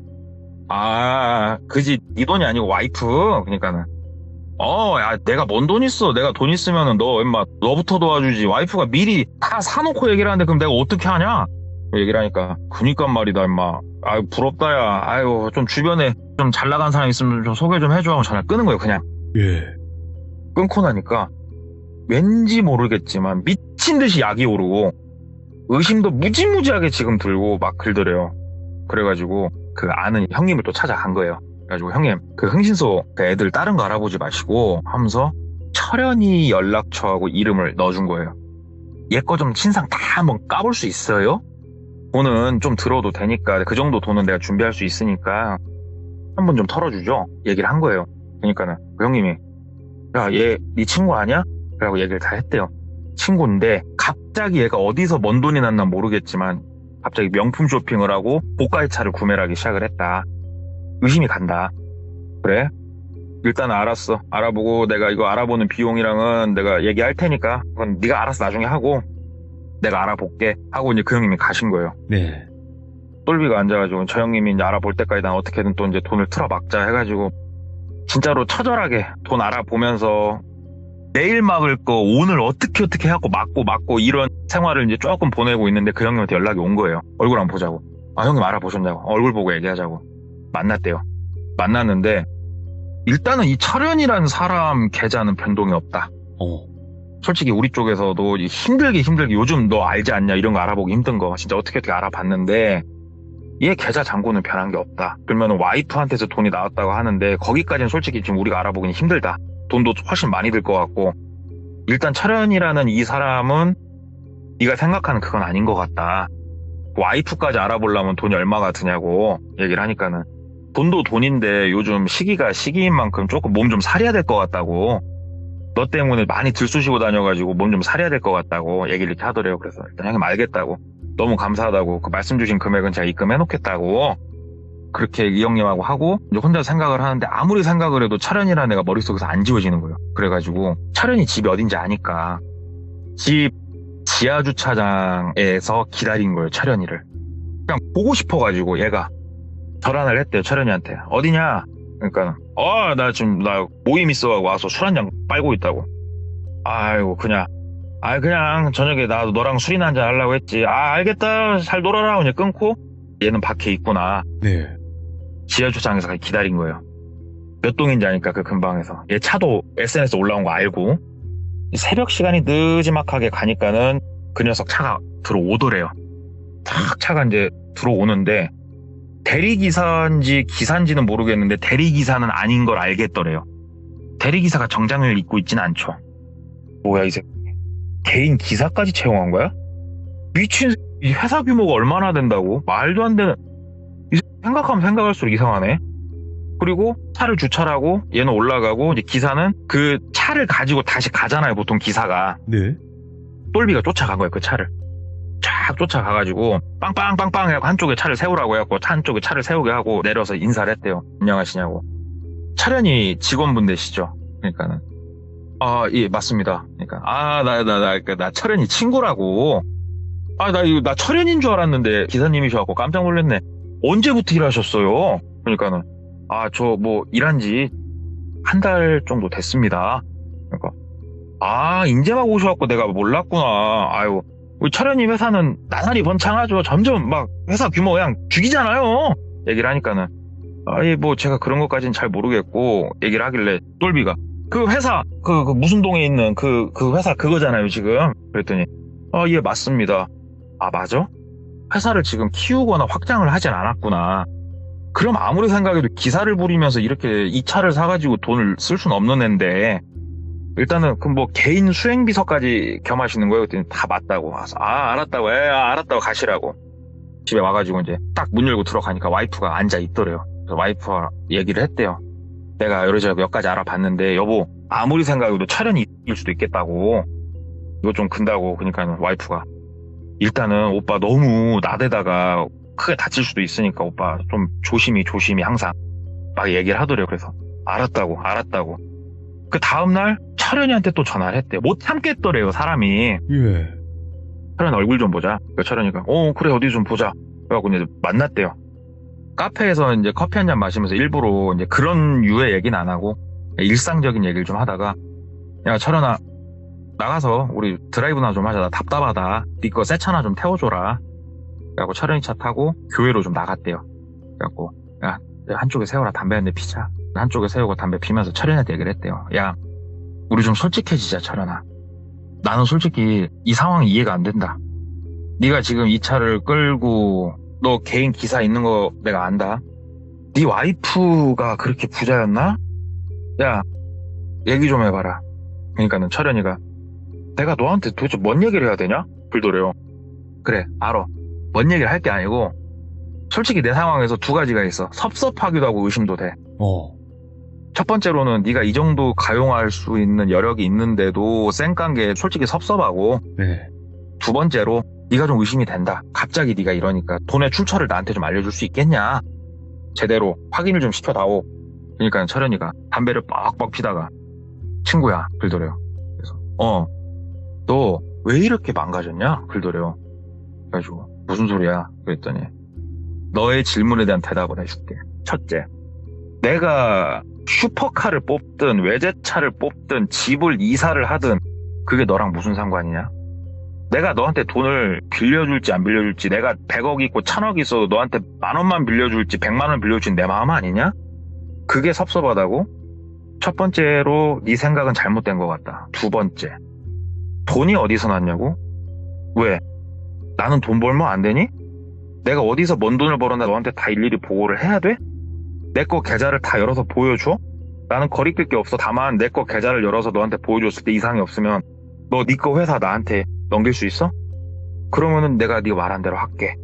Speaker 2: 그지 네 돈이 아니고 와이프. 그러니까는 야 내가 뭔 돈 있어. 내가 돈 있으면은 너 임마 너부터 도와주지. 와이프가 미리 다 사놓고 얘기를 하는데 그럼 내가 어떻게 하냐? 얘기를 하니까 그니까 말이다 임마. 부럽다 야. 좀 주변에 좀 잘 나간 사람 있으면 좀 소개 좀 해줘 하고 전화를 끊은 거예요. 그냥 끊고 나니까 왠지 모르겠지만 미친 듯이 약이 오르고 의심도 무지무지하게 지금 들고 막 글더래요. 그래가지고 그 아는 형님을 또 찾아간 거예요. 그래가지고 형님 그 흥신소 그 애들 다른 거 알아보지 마시고 하면서 철현이 연락처하고 이름을 넣어준 거예요. 얘 거 좀 친상 다 한번 까볼 수 있어요? 돈은 좀 들어도 되니까 그 정도 돈은 내가 준비할 수 있으니까 한번 좀 털어주죠. 얘기를 한 거예요. 그러니까는 그 형님이 야 얘 네 친구 아니야? 라고 얘기를 다 했대요. 친구인데 갑자기 얘가 어디서 뭔 돈이 났나 모르겠지만 갑자기 명품 쇼핑을 하고 고가의 차를 구매를 하기 시작을 했다. 의심이 간다. 그래? 일단 알았어. 알아보고 내가 이거 알아보는 비용이랑은 내가 얘기할 테니까 그건 네가 알아서 나중에 하고 내가 알아볼게 하고 이제 그 형님이 가신 거예요.
Speaker 1: 네.
Speaker 2: 똘비가 앉아가지고 저 형님이 이제 알아볼 때까지 난 어떻게든 또 이제 돈을 틀어막자 해가지고 진짜로 처절하게 돈 알아보면서 내일 막을 거 오늘 어떻게 하고 막고 이런 생활을 이제 조금 보내고 있는데 그 형님한테 연락이 온 거예요. 얼굴 한번 보자고. 아, 형님 알아보셨냐고. 얼굴 보고 얘기하자고. 만났대요. 만났는데 일단은 이 철현이라는 사람 계좌는 변동이 없다. 솔직히 우리 쪽에서도 힘들게 요즘 너 알지 않냐 이런 거 알아보기 힘든 거 진짜 어떻게 알아봤는데 얘 계좌 잔고는 변한 게 없다. 그러면 와이프한테서 돈이 나왔다고 하는데 거기까지는 솔직히 지금 우리가 알아보기는 힘들다. 돈도 훨씬 많이 들 것 같고 일단 철현이라는 이 사람은 네가 생각하는 그건 아닌 것 같다. 와이프까지 알아보려면 돈이 얼마가 드냐고 얘기를 하니까는 돈도 돈인데 요즘 시기가 시기인 만큼 조금 몸 좀 사려야 될 것 같다고 너 때문에 많이 들쑤시고 다녀가지고 몸 좀 사려야 될 것 같다고 얘기를 이렇게 하더래요. 그래서 일단 형님 알겠다고 너무 감사하다고 그 말씀 주신 금액은 제가 입금해 놓겠다고 그렇게 이 형님하고 하고 이제 혼자 생각을 하는데 아무리 생각을 해도 철현이라는 애가 머릿속에서 안 지워지는 거예요. 그래가지고 철현이 집이 어딘지 아니까 집 지하주차장에서 기다린 거예요. 철현이를 그냥 보고 싶어가지고 얘가 전화를 했대요. 철현이한테 어디냐 그러니까 나 지금 나 모임 있어가지고 와서 술 한잔 빨고 있다고. 아이고 그냥 저녁에 나도 너랑 술이나 한잔 하려고 했지. 알겠다 잘 놀아라. 그냥 끊고 얘는 밖에 있구나.
Speaker 1: 네.
Speaker 2: 지하주차장에서 기다린 거예요. 몇 동인지 아니까 그 근방에서. 얘 차도 SNS 올라온 거 알고 새벽 시간이 느지막하게 가니까는 그 녀석 차가 들어오더래요. 탁 차가 이제 들어오는데 대리기사인지 기사인지는 모르겠는데 대리기사는 아닌 걸 알겠더래요. 대리기사가 정장을 입고 있진 않죠. 뭐야 이 새끼. 개인 기사까지 채용한 거야? 미친 이 회사 규모가 얼마나 된다고? 말도 안 되는. 생각하면 생각할수록 이상하네. 그리고 차를 주차하고 얘는 올라가고 이제 기사는 그 차를 가지고 다시 가잖아요. 보통 기사가.
Speaker 1: 네.
Speaker 2: 똘비가 쫓아간 거예요. 그 차를. 쫙 쫓아가가지고 빵빵빵빵 해갖고 한쪽에 차를 세우라고 해갖고 한쪽에 차를 세우게 하고 내려서 인사를 했대요. 안녕하시냐고. 철현이 직원분 되시죠? 그러니까는 예 맞습니다. 그러니까 나 철현이 친구라고. 나 철현인 줄 알았는데 기사님이셔갖고 깜짝 놀랐네. 언제부터 일하셨어요? 그러니까는 저 뭐 일한 지 한 달 정도 됐습니다. 그러니까 인제 막 오셔갖고 내가 몰랐구나. 아유 우리 철현님 회사는 나날이 번창하죠. 점점 막 회사 규모 그냥 죽이잖아요. 얘기를 하니까는 뭐 제가 그런 것까지는 잘 모르겠고 얘기를 하길래 똘비가 그 회사 그 무슨 동에 있는 그 회사 그거잖아요 지금. 그랬더니 예 맞습니다. 맞아? 회사를 지금 키우거나 확장을 하진 않았구나. 그럼 아무리 생각해도 기사를 부리면서 이렇게 이 차를 사가지고 돈을 쓸 수는 없는 앤데 일단은 그 뭐 개인 수행비서까지 겸하시는 거예요? 그랬더니 다 맞다고. 알았다고. 알았다고 가시라고. 집에 와가지고 이제 딱 문 열고 들어가니까 와이프가 앉아 있더래요. 그래서 와이프가 얘기를 했대요. 내가 여러저러 몇 가지 알아봤는데 여보 아무리 생각해도 철현이 일 수도 있겠다고. 이거 좀 근다고. 그러니까 와이프가 일단은 오빠 너무 나대다가 크게 다칠 수도 있으니까 오빠 좀 조심히 항상 막 얘기를 하더래요. 그래서 알았다고. 그 다음날 철현이한테 또 전화를 했대요. 못 참겠더래요 사람이.
Speaker 1: 예.
Speaker 2: 철현 얼굴 좀 보자. 철현이가 그래 어디 좀 보자. 그래갖고 이제 만났대요. 카페에서 이제 커피 한잔 마시면서 일부러 이제 그런 유의 얘기는 안 하고 일상적인 얘기를 좀 하다가 야 철현아 나가서 우리 드라이브나 좀 하자. 나 답답하다. 네 거 새 차나 좀 태워줘라. 그래갖고 철현이 차 타고 교회로 좀 나갔대요. 그래갖고 야 한쪽에 세워라. 담배 한 대 피자. 한쪽에 세우고 담배 피면서 철현이한테 얘기를 했대요. 야 우리 좀 솔직해지자 철현아. 나는 솔직히 이 상황이 이해가 안 된다. 네가 지금 이 차를 끌고 너 개인 기사 있는 거 내가 안다. 네 와이프가 그렇게 부자였나? 야 얘기 좀 해봐라. 그러니까는 철현이가 내가 너한테 도대체 뭔 얘기를 해야 되냐? 그러더래요. 그래 알아. 뭔 얘기를 할 게 아니고 솔직히 내 상황에서 두 가지가 있어. 섭섭하기도 하고 의심도 돼. 첫 번째로는 네가 이 정도 가용할 수 있는 여력이 있는데도 쌩깐 게 솔직히 섭섭하고,
Speaker 1: 네.
Speaker 2: 두 번째로 네가 좀 의심이 된다. 갑자기 네가 이러니까 돈의 출처를 나한테 좀 알려줄 수 있겠냐? 제대로 확인을 좀 시켜다오. 그러니까 철현이가 담배를 뻑뻑 피다가 친구야 글더래요. 그래서 너 왜 이렇게 망가졌냐? 글더래요. 그래가지고 무슨 소리야? 그랬더니 너의 질문에 대한 대답을 해줄게. 첫째, 내가 슈퍼카를 뽑든 외제차를 뽑든 집을 이사를 하든 그게 너랑 무슨 상관이냐? 내가 너한테 돈을 빌려줄지 안 빌려줄지, 내가 100억 있고 1000억 있어도 너한테 10,000원만 빌려줄지 100만 원 빌려줄지 내 마음 아니냐? 그게 섭섭하다고? 첫 번째로 네 생각은 잘못된 것 같다. 두 번째, 돈이 어디서 났냐고? 왜? 나는 돈 벌면 안 되니? 내가 어디서 뭔 돈을 벌었나 너한테 다 일일이 보고를 해야 돼? 내 거 계좌를 다 열어서 보여줘? 나는 거리낄 게 없어. 다만 내 거 계좌를 열어서 너한테 보여줬을 때 이상이 없으면 너 네 거 회사 나한테 넘길 수 있어? 그러면은 내가 네가 말한 대로 할게.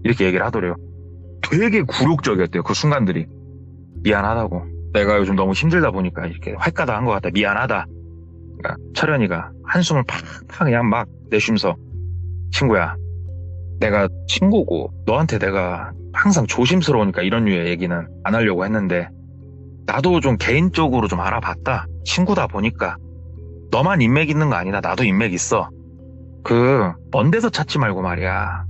Speaker 2: 이렇게 얘기를 하더래요. 되게 굴욕적이었대요. 그 순간들이. 미안하다고. 내가 요즘 너무 힘들다 보니까 이렇게 활가다 한 것 같다. 미안하다. 그러니까 철현이가 한숨을 팍팍 그냥 막 내쉬면서 친구야, 내가 친구고 너한테 내가 항상 조심스러우니까 이런 류의 얘기는 안 하려고 했는데 나도 좀 개인적으로 좀 알아봤다. 친구다 보니까 너만 인맥 있는 거 아니다. 나도 인맥 있어. 먼 데서 찾지 말고 말이야.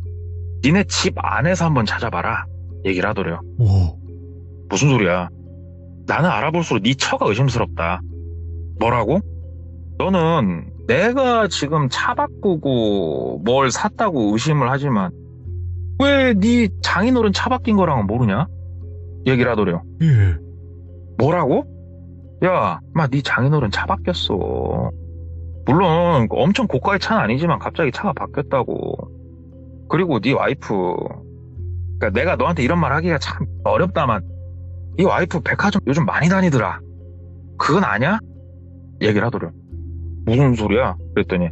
Speaker 2: 니네 집 안에서 한번 찾아봐라. 얘기를 하더래요.
Speaker 1: 오.
Speaker 2: 무슨 소리야? 나는 알아볼수록 네 처가 의심스럽다. 뭐라고? 너는 내가 지금 차 바꾸고 뭘 샀다고 의심을 하지만 왜 네 장인어른 차 바뀐 거랑은 모르냐? 얘기를 하더래요.
Speaker 1: 예.
Speaker 2: 뭐라고? 야, 네 장인어른 차 바뀌었어. 물론 엄청 고가의 차는 아니지만 갑자기 차가 바뀌었다고. 그리고 네 와이프, 그러니까 내가 너한테 이런 말 하기가 참 어렵다만 네 와이프 백화점 요즘 많이 다니더라. 그건 아냐? 얘기를 하더래요. 무슨 소리야? 그랬더니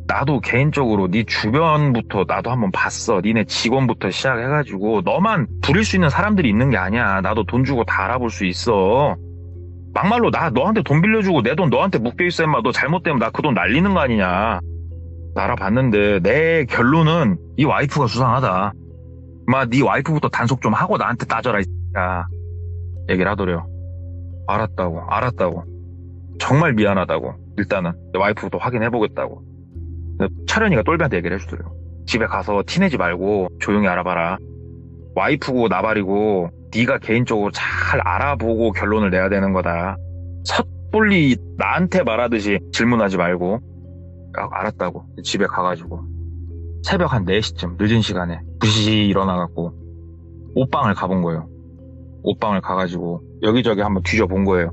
Speaker 2: 나도 개인적으로 네 주변부터 나도 한번 봤어. 니네 직원부터 시작해가지고 너만 부릴 수 있는 사람들이 있는 게 아니야. 나도 돈 주고 다 알아볼 수 있어. 막말로 나 너한테 돈 빌려주고 내 돈 너한테 묶여있어. 임마 너 잘못되면 나 그 돈 날리는 거 아니냐. 나 알아봤는데 내 결론은 이 와이프가 수상하다. 네 와이프부터 단속 좀 하고 나한테 따져라. 야, 얘기를 하더래요. 알았다고. 정말 미안하다고. 일단은 내 와이프부터 확인해보겠다고. 차련이가 똘비한테 얘기를 해주더래요. 집에 가서 티내지 말고 조용히 알아봐라. 와이프고 나발이고 네가 개인적으로 잘 알아보고 결론을 내야 되는 거다. 섣불리 나한테 말하듯이 질문하지 말고. 알았다고. 집에 가가지고 새벽 한 4시쯤 늦은 시간에 부시시 일어나갖고 옷방을 가본 거예요. 옷방을 가가지고 여기저기 한번 뒤져본 거예요.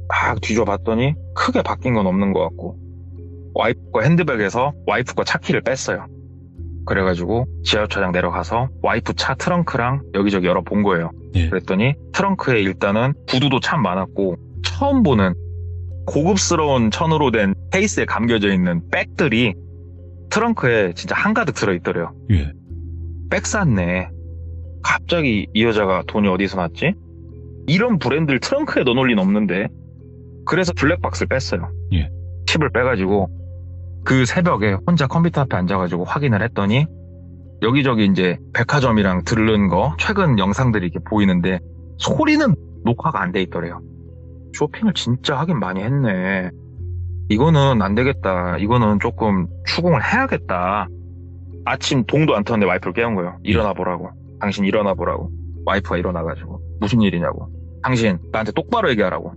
Speaker 2: 막 뒤져봤더니 크게 바뀐 건 없는 것 같고 와이프 거 핸드백에서 와이프 거 차키를 뺐어요. 그래가지고 지하주차장 내려가서 와이프 차 트렁크랑 여기저기 열어본 거예요.
Speaker 1: 예.
Speaker 2: 그랬더니 트렁크에 일단은 구두도 참 많았고 처음 보는 고급스러운 천으로 된 케이스에 감겨져 있는 백들이 트렁크에 진짜 한가득 들어있더래요.
Speaker 1: 예.
Speaker 2: 백 샀네. 갑자기 이 여자가 돈이 어디서 났지? 이런 브랜드를 트렁크에 넣어놓을 리는 없는데. 그래서 블랙박스를 뺐어요.
Speaker 1: 예.
Speaker 2: 칩을 빼가지고 그 새벽에 혼자 컴퓨터 앞에 앉아가지고 확인을 했더니 여기저기 이제 백화점이랑 들른 거 최근 영상들이 이렇게 보이는데 소리는 녹화가 안 돼 있더래요. 쇼핑을 진짜 하긴 많이 했네. 이거는 안 되겠다. 이거는 조금 추궁을 해야겠다. 아침 동도 안 텄는데 와이프를 깨운 거예요. 일어나 보라고. 당신 일어나 보라고. 와이프가 일어나가지고 무슨 일이냐고. 당신 나한테 똑바로 얘기하라고.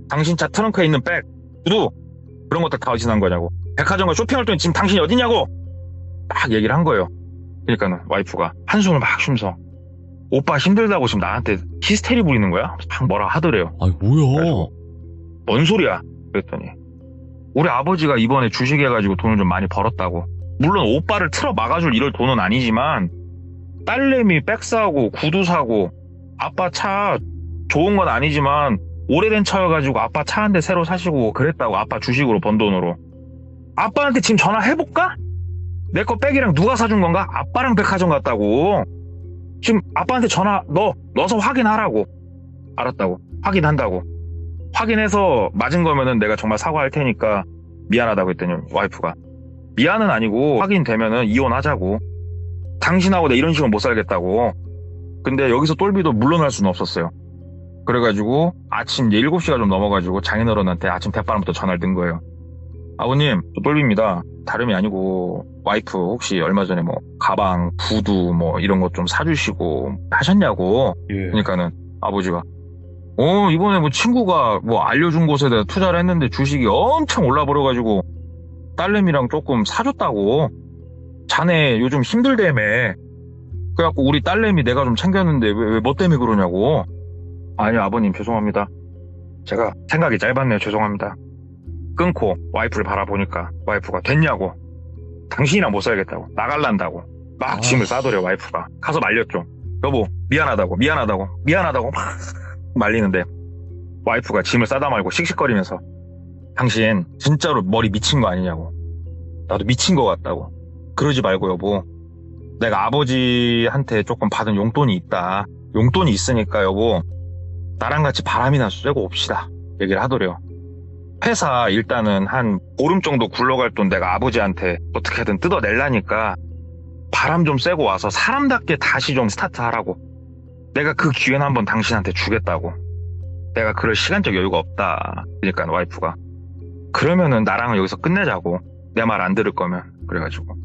Speaker 2: 당신 차 트렁크에 있는 백, 구두 그런 것들 다 어디서 난 거냐고. 백화점과 쇼핑할 동안 지금 당신이 어디냐고 막 얘기를 한 거예요. 그러니까는 와이프가 한숨을 막 쉬면서 오빠 힘들다고 지금 나한테 히스테리 부리는 거야? 막 뭐라 하더래요.
Speaker 1: 아, 뭐야?
Speaker 2: 뭔 소리야? 그랬더니 우리 아버지가 이번에 주식해가지고 돈을 좀 많이 벌었다고. 물론 오빠를 틀어 막아줄 이럴 돈은 아니지만 딸내미 백 사고 구두 사고 아빠 차 좋은 건 아니지만 오래된 차여가지고 아빠 차 한 대 새로 사시고 그랬다고. 아빠 주식으로 번 돈으로. 아빠한테 지금 전화해볼까? 내 거 백이랑 누가 사준 건가? 아빠랑 백화점 갔다고. 지금 아빠한테 전화 넣어서 확인하라고. 알았다고. 확인한다고. 확인해서 맞은 거면은 내가 정말 사과할 테니까 미안하다고 했더니 와이프가 미안은 아니고 확인되면은 이혼하자고. 당신하고 내 이런 식으로 못 살겠다고. 근데 여기서 똘비도 물러날 수는 없었어요. 그래가지고 아침 이제 7시가 좀 넘어가지고 장인어른한테 아침 대바람부터 전화를 든 거예요. 아버님, 저 똘비입니다. 다름이 아니고 와이프 혹시 얼마 전에 뭐 가방, 구두 뭐 이런 것 좀 사주시고 하셨냐고.
Speaker 1: 예.
Speaker 2: 그러니까는 아버지가 이번에 뭐 친구가 뭐 알려준 곳에다 투자를 했는데 주식이 엄청 올라버려가지고 딸내미랑 조금 사줬다고. 자네 요즘 힘들다며. 그래갖고 우리 딸내미 내가 좀 챙겼는데 왜 뭐 때문에 그러냐고. 아니요 아버님 죄송합니다. 제가 생각이 짧았네요. 죄송합니다. 끊고 와이프를 바라보니까 와이프가 됐냐고. 당신이랑 못 살겠다고. 나갈란다고. 막 짐을 싸더려 와이프가. 가서 말렸죠. 여보 미안하다고 막 말리는데 와이프가 짐을 싸다 말고 씩씩거리면서 당신 진짜로 머리 미친 거 아니냐고. 나도 미친 거 같다고. 그러지 말고 여보. 내가 아버지한테 조금 받은 용돈이 있다. 용돈이 있으니까 여보 나랑 같이 바람이나 쐬고 옵시다. 얘기를 하더래요. 회사 일단은 한 보름 정도 굴러갈 돈 내가 아버지한테 어떻게든 뜯어내려니까 바람 좀 쐬고 와서 사람답게 다시 좀 스타트하라고. 내가 그 기회는 한번 당신한테 주겠다고. 내가 그럴 시간적 여유가 없다. 그러니까 와이프가 그러면은 나랑은 여기서 끝내자고. 내 말 안 들을 거면. 그래가지고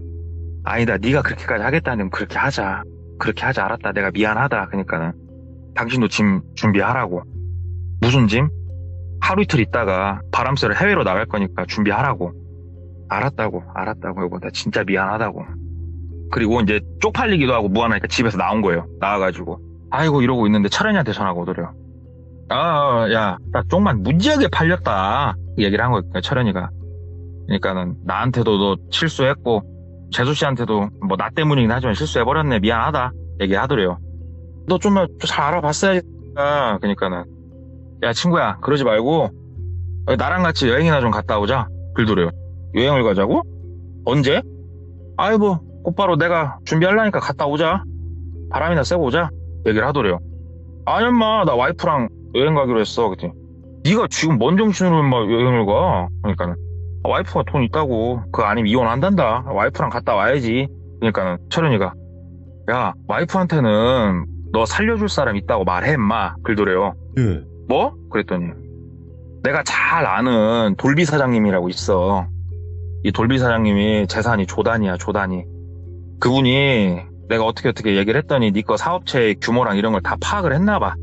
Speaker 2: 아니다 네가 그렇게까지 하겠다면 그렇게 하자. 알았다. 내가 미안하다. 그러니까는 당신도 짐 준비하라고. 무슨 짐? 하루 이틀 있다가 바람 쐬러 해외로 나갈 거니까 준비하라고. 알았다고 여보 나 진짜 미안하다고. 그리고 이제 쪽팔리기도 하고 무안하니까 집에서 나온 거예요. 나와가지고 아이고 이러고 있는데 철현이한테 전화가 오더래요. 야 쪽만 무지하게 팔렸다. 얘기를 한 거예요. 철현이가. 그러니까는 나한테도 너 실수했고 재수 씨한테도 뭐 나 때문이긴 하지만 실수해버렸네. 미안하다. 얘기하더래요. 너 좀만 잘 알아봤어야지. 그러니까는 야 친구야 그러지 말고 나랑 같이 여행이나 좀 갔다 오자. 그러더래요. 여행을 가자고? 언제? 아이 뭐 곧바로 내가 준비하려니까 갔다 오자. 바람이나 쐬고 오자. 얘기를 하더래요. 아니 엄마 나 와이프랑 여행 가기로 했어. 그랬더니 네가 지금 뭔 정신으로 막 여행을 가? 그러니까는 와이프가 돈 있다고. 그거 아니면 이혼한단다. 와이프랑 갔다 와야지. 그러니까는 철현이가 야 와이프한테는 너 살려줄 사람 있다고 말해 임마. 그러더래요.
Speaker 1: 예.
Speaker 2: 뭐? 그랬더니 내가 잘 아는 돌비 사장님이라고 있어. 이 돌비 사장님이 재산이 조단이야. 그분이 내가 어떻게 얘기를 했더니 네 거 사업체 규모랑 이런 걸 다 파악을 했나 봐.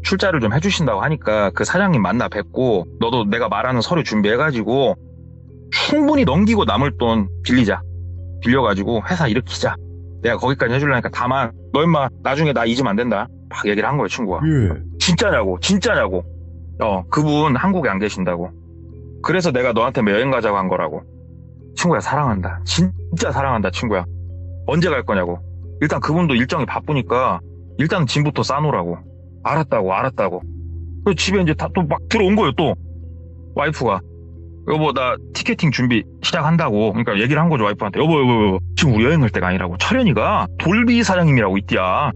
Speaker 2: 출자를 좀 해주신다고 하니까 그 사장님 만나 뵙고 너도 내가 말하는 서류 준비해가지고 충분히 넘기고 남을 돈 빌려가지고 회사 일으키자. 내가 거기까지 해주려니까 다만 너 임마 나중에 나 잊으면 안 된다. 막 얘기를 한 거예요 친구가.
Speaker 1: 예.
Speaker 2: 진짜냐고. 그분 한국에 안 계신다고. 그래서 내가 너한테 뭐 여행 가자고 한 거라고. 친구야 사랑한다. 진짜 사랑한다 친구야. 언제 갈 거냐고. 일단 그분도 일정이 바쁘니까 일단 짐부터 싸놓으라고. 알았다고. 그래서 집에 이제 다 또 막 들어온 거예요 또. 와이프가 여보 나 티켓팅 준비 시작한다고. 그러니까 얘기를 한 거죠 와이프한테. 여보 지금 우리 여행 갈 때가 아니라고. 철현이가 돌비 사장님이라고 있디야.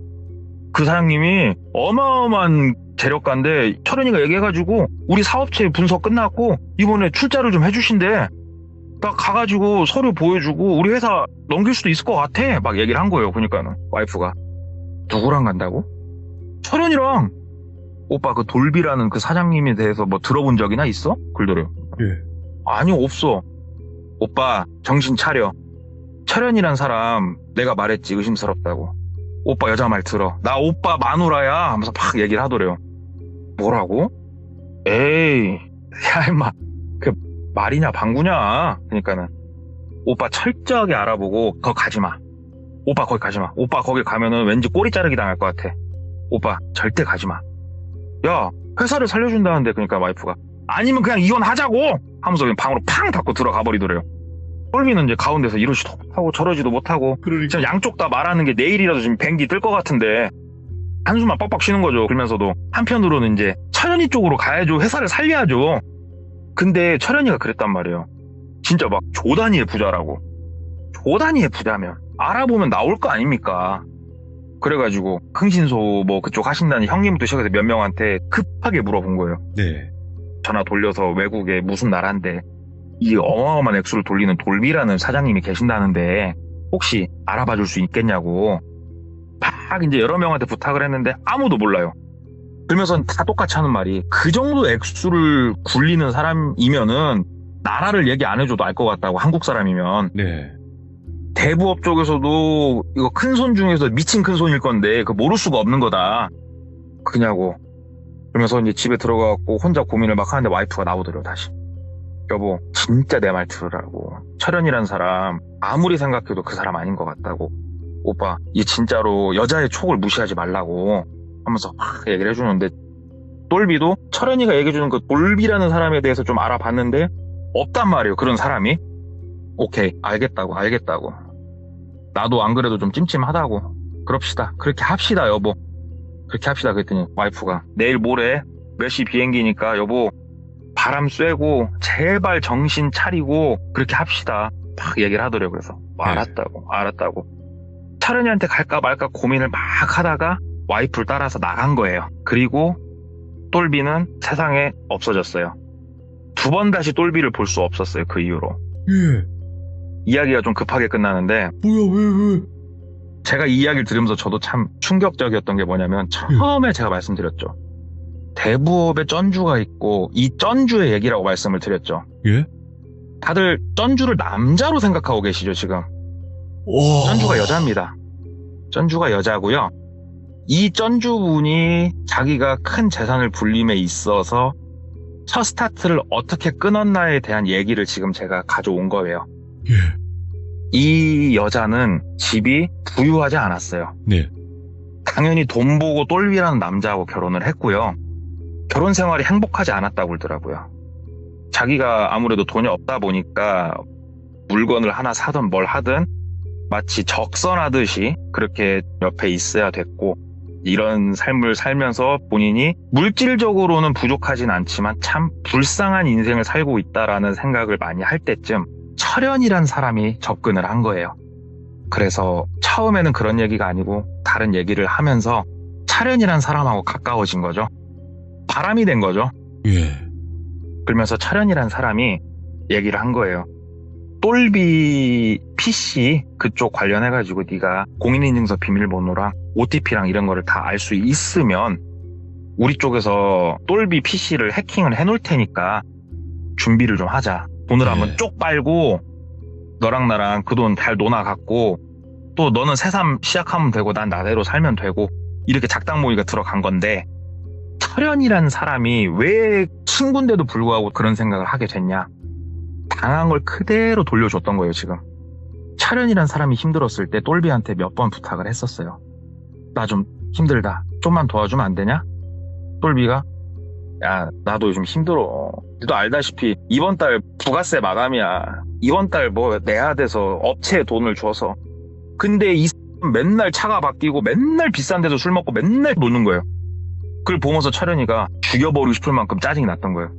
Speaker 2: 그 사장님이 어마어마한 재력가인데 철현이가 얘기해가지고 우리 사업체 분석 끝났고 이번에 출자를 좀 해주신대. 나 가가지고 서류 보여주고 우리 회사 넘길 수도 있을 것 같아. 막 얘기를 한 거예요. 그러니까는 와이프가 누구랑 간다고? 철현이랑. 오빠 그 돌비라는 그 사장님에 대해서 뭐 들어본 적이나 있어? 그러더래요.
Speaker 1: 예.
Speaker 2: 아니요 없어. 오빠 정신 차려. 철현이란 사람 내가 말했지 의심스럽다고. 오빠 여자 말 들어. 나 오빠 마누라야 하면서 막 얘기를 하더래요. 뭐라고? 에이 야 임마 그 말이냐 방구냐. 그러니까는 오빠 철저하게 알아보고 거기 가지마. 오빠 거기 가지마. 오빠 거기 가면은 왠지 꼬리 자르기 당할 것 같아. 오빠 절대 가지마. 야 회사를 살려준다는데. 그러니까 와이프가 아니면 그냥 이혼하자고 하면서 그냥 방으로 팡 닫고 들어가 버리더래요. 똘비는 이제 가운데서 이러지도 못하고 저러지도 못하고 지금 양쪽 다 말하는 게 내일이라도 지금 뱅기 뜰 것 같은데 한숨만 뻑뻑 쉬는 거죠. 그러면서도 한편으로는 이제 철현이 쪽으로 가야죠. 회사를 살려야죠. 근데 철현이가 그랬단 말이에요. 진짜 막 조단위의 부자라고. 조단위의 부자면 알아보면 나올 거 아닙니까. 그래가지고 흥신소 뭐 그쪽 하신다는 형님부터 시작해서 몇 명한테 급하게 물어본 거예요.
Speaker 1: 네.
Speaker 2: 전화 돌려서 외국에 무슨 나라인데 이 어마어마한 액수를 돌리는 돌비라는 사장님이 계신다는데 혹시 알아봐 줄 수 있겠냐고 막 이제 여러 명한테 부탁을 했는데 아무도 몰라요. 그러면서 다 똑같이 하는 말이 그 정도 액수를 굴리는 사람이면은 나라를 얘기 안 해줘도 알 것 같다고, 한국 사람이면.
Speaker 1: 네.
Speaker 2: 대부업 쪽에서도 이거 큰 손 중에서 미친 큰 손일 건데 그 모를 수가 없는 거다. 그냐고. 그러면서 이제 집에 들어가갖고 혼자 고민을 막 하는데 와이프가 나오더래요, 다시. 여보, 진짜 내 말 들으라고. 철현이란 사람 아무리 생각해도 그 사람 아닌 것 같다고. 오빠, 이 진짜로 여자의 촉을 무시하지 말라고 하면서 막 얘기를 해주는데, 똘비도 철현이가 얘기해주는 그 돌비라는 사람에 대해서 좀 알아봤는데 없단 말이에요, 그런 사람이. 오케이, 알겠다고. 나도 안 그래도 좀 찜찜하다고. 그럽시다. 그렇게 합시다, 여보. 그렇게 합시다. 그랬더니 와이프가 내일 모레 몇 시 비행기니까 여보 바람 쐬고 제발 정신 차리고 그렇게 합시다. 막 얘기를 하더래요. 그래서 알았다고. 철현이한테 갈까 말까 고민을 막 하다가 와이프를 따라서 나간 거예요. 그리고 똘비는 세상에 없어졌어요. 2번 다시 똘비를 볼 수 없었어요. 그 이후로.
Speaker 1: 예.
Speaker 2: 이야기가 좀 급하게 끝나는데,
Speaker 1: 뭐야, 왜?
Speaker 2: 제가 이 이야기를 들으면서 저도 참 충격적이었던 게 뭐냐면, 처음에 제가 말씀드렸죠. 대부업에 쩐주가 있고 이 쩐주의 얘기라고 말씀을 드렸죠.
Speaker 1: 예?
Speaker 2: 다들 쩐주를 남자로 생각하고 계시죠, 지금.
Speaker 1: 와.
Speaker 2: 쩐주가 여자입니다. 쩐주가 여자고요. 이 쩐주분이 자기가 큰 재산을 불림에 있어서 첫 스타트를 어떻게 끊었나에 대한 얘기를 지금 제가 가져온 거예요.
Speaker 1: 예.
Speaker 2: 이 여자는 집이 부유하지 않았어요.
Speaker 1: 네.
Speaker 2: 당연히 돈 보고 똘비라는 남자하고 결혼을 했고요. 결혼 생활이 행복하지 않았다고 그러더라고요. 자기가 아무래도 돈이 없다 보니까 물건을 하나 사든 뭘 하든 마치 적선하듯이 그렇게 옆에 있어야 됐고, 이런 삶을 살면서 본인이 물질적으로는 부족하진 않지만 참 불쌍한 인생을 살고 있다라는 생각을 많이 할 때쯤 철현이란 사람이 접근을 한 거예요. 그래서 처음에는 그런 얘기가 아니고 다른 얘기를 하면서 철현이란 사람하고 가까워진 거죠. 바람이 된 거죠.
Speaker 1: 예.
Speaker 2: 그러면서 철현이란 사람이 얘기를 한 거예요. 똘비 PC 그쪽 관련해가지고 네가 공인인증서 비밀번호랑 OTP랑 이런 거를 다 알 수 있으면 우리 쪽에서 똘비 PC를 해킹을 해놓을 테니까 준비를 좀 하자. 돈을 한번 쪽 빨고 너랑 나랑 그 돈 잘 논아갖고 또 너는 새삼 시작하면 되고 난 나대로 살면 되고, 이렇게 작당모의가 들어간 건데, 철현이란 사람이 왜 친구인데도 불구하고 그런 생각을 하게 됐냐. 당한 걸 그대로 돌려줬던 거예요, 지금. 철현이란 사람이 힘들었을 때 똘비한테 몇 번 부탁을 했었어요. 나 좀 힘들다. 좀만 도와주면 안 되냐? 똘비가 야, 나도 요즘 힘들어. 너도 알다시피 이번 달 부가세 마감이야. 이번 달 뭐 내야 돼서 업체에 돈을 줘서. 근데 이 맨날 차가 바뀌고 맨날 비싼 데서 술 먹고 맨날 노는 거예요. 그걸 보면서 철현이가 죽여버리고 싶을 만큼 짜증이 났던 거예요.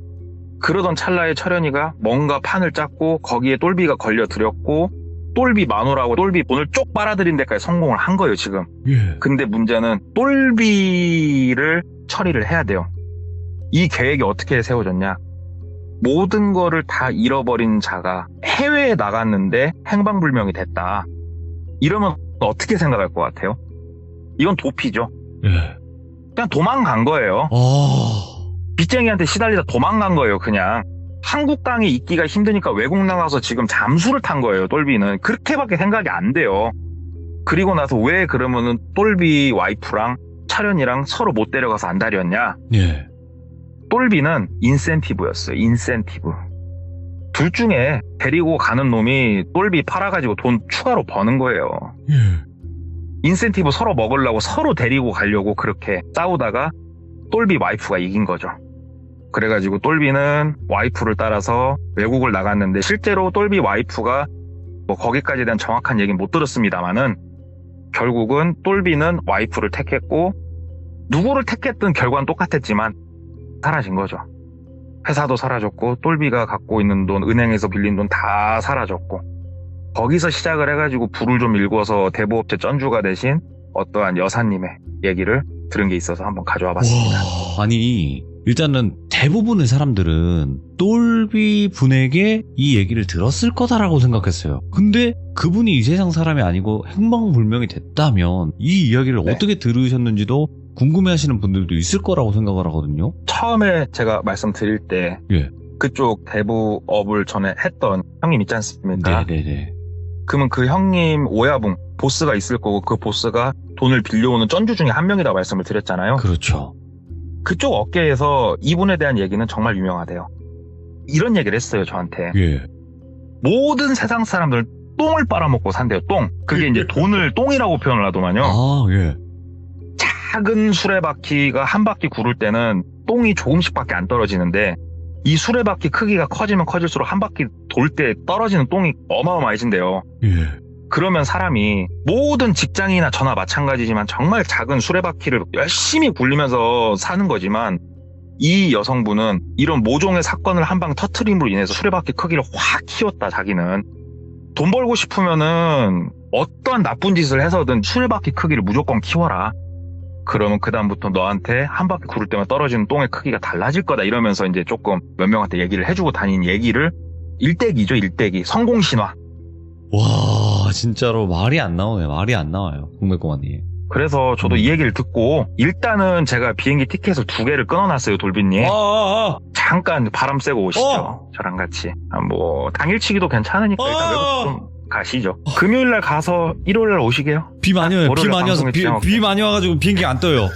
Speaker 2: 그러던 찰나에 철현이가 뭔가 판을 짰고 거기에 똘비가 걸려들였고 똘비 마누라고 똘비 돈을 쪽 빨아들인 데까지 성공을 한 거예요, 지금.
Speaker 1: 예.
Speaker 2: 근데 문제는 똘비를 처리를 해야 돼요. 이 계획이 어떻게 세워졌냐. 모든 거를 다 잃어버린 자가 해외에 나갔는데 행방불명이 됐다. 이러면 어떻게 생각할 것 같아요? 이건 도피죠.
Speaker 1: 예.
Speaker 2: 그냥 도망간 거예요. 빚쟁이한테 시달리다 도망간 거예요, 그냥. 한국 땅에 있기가 힘드니까 외국 나가서 지금 잠수를 탄 거예요, 똘비는. 그렇게밖에 생각이 안 돼요. 그리고 나서 왜 그러면은 똘비 와이프랑 철현이랑 서로 못 데려가서 안 다녔냐?
Speaker 1: 예.
Speaker 2: 똘비는 인센티브였어요, 인센티브. 둘 중에 데리고 가는 놈이 똘비 팔아가지고 돈 추가로 버는 거예요.
Speaker 1: 예.
Speaker 2: 인센티브 서로 먹으려고 서로 데리고 가려고 그렇게 싸우다가 똘비 와이프가 이긴 거죠. 그래가지고 똘비는 와이프를 따라서 외국을 나갔는데, 실제로 똘비 와이프가 뭐 거기까지에 대한 정확한 얘기는 못 들었습니다만은 결국은 똘비는 와이프를 택했고, 누구를 택했든 결과는 똑같았지만 사라진 거죠. 회사도 사라졌고 똘비가 갖고 있는 돈, 은행에서 빌린 돈 다 사라졌고, 거기서 시작을 해가지고 불을 좀 일궈서 대부업체 쩐주가 되신 어떠한 여사님의 얘기를 들은 게 있어서 한번 가져와 봤습니다.
Speaker 1: 와, 아니 일단은 대부분의 사람들은 똘비 분에게 이 얘기를 들었을 거다라고 생각했어요. 근데 그분이 이 세상 사람이 아니고 행방불명이 됐다면 이 이야기를
Speaker 2: 네.
Speaker 1: 어떻게 들으셨는지도 궁금해하시는 분들도 있을 거라고 생각을 하거든요.
Speaker 2: 처음에 제가 말씀드릴 때
Speaker 1: 예.
Speaker 2: 그쪽 대부업을 전에 했던 형님 있지 않습니까?
Speaker 1: 네네네.
Speaker 2: 그러면 그 형님 오야붕 보스가 있을 거고 그 보스가 돈을 빌려오는 쩐주 중에 한 명이라고 말씀을 드렸잖아요.
Speaker 1: 그렇죠.
Speaker 2: 그쪽 업계에서 이분에 대한 얘기는 정말 유명하대요. 이런 얘기를 했어요, 저한테.
Speaker 1: 예.
Speaker 2: 모든 세상 사람들은 똥을 빨아먹고 산대요, 똥. 그게 이제 돈을 똥이라고 표현을 하더만요.
Speaker 1: 아, 예.
Speaker 2: 작은 수레바퀴가 한 바퀴 구를 때는 똥이 조금씩밖에 안 떨어지는데 이 수레바퀴 크기가 커지면 커질수록 한 바퀴 돌 때 떨어지는 똥이 어마어마해진대요.
Speaker 1: 예.
Speaker 2: 그러면 사람이 모든 직장이나 저나 마찬가지지만 정말 작은 수레바퀴를 열심히 굴리면서 사는 거지만 이 여성분은 이런 모종의 사건을 한 방 터트림으로 인해서 수레바퀴 크기를 확 키웠다. 자기는 돈 벌고 싶으면은 어떠한 나쁜 짓을 해서든 수레바퀴 크기를 무조건 키워라. 그러면 그다음부터 너한테 한 바퀴 구를 때만 떨어지는 똥의 크기가 달라질 거다. 이러면서 이제 조금 몇 명한테 얘기를 해주고 다닌 얘기를 일대기죠. 일대기 성공신화.
Speaker 1: 와, 진짜로 말이 안 나오네. 말이 안 나와요. 동맥고만님.
Speaker 2: 그래서 저도 이 얘기를 듣고 일단은 제가 비행기 티켓을 2개를 끊어놨어요, 돌비님. 잠깐 바람 쐬고 오시죠. 저랑 같이. 뭐 당일치기도 괜찮으니까 일단 외국 좀 가시죠. 금요일날 가서 일요일날 오시게요.
Speaker 1: 비 많이 와요. 비
Speaker 2: 월요일에
Speaker 1: 많이 와서
Speaker 2: 방송에
Speaker 1: 비 많이 와가지고 비행기 안 떠요.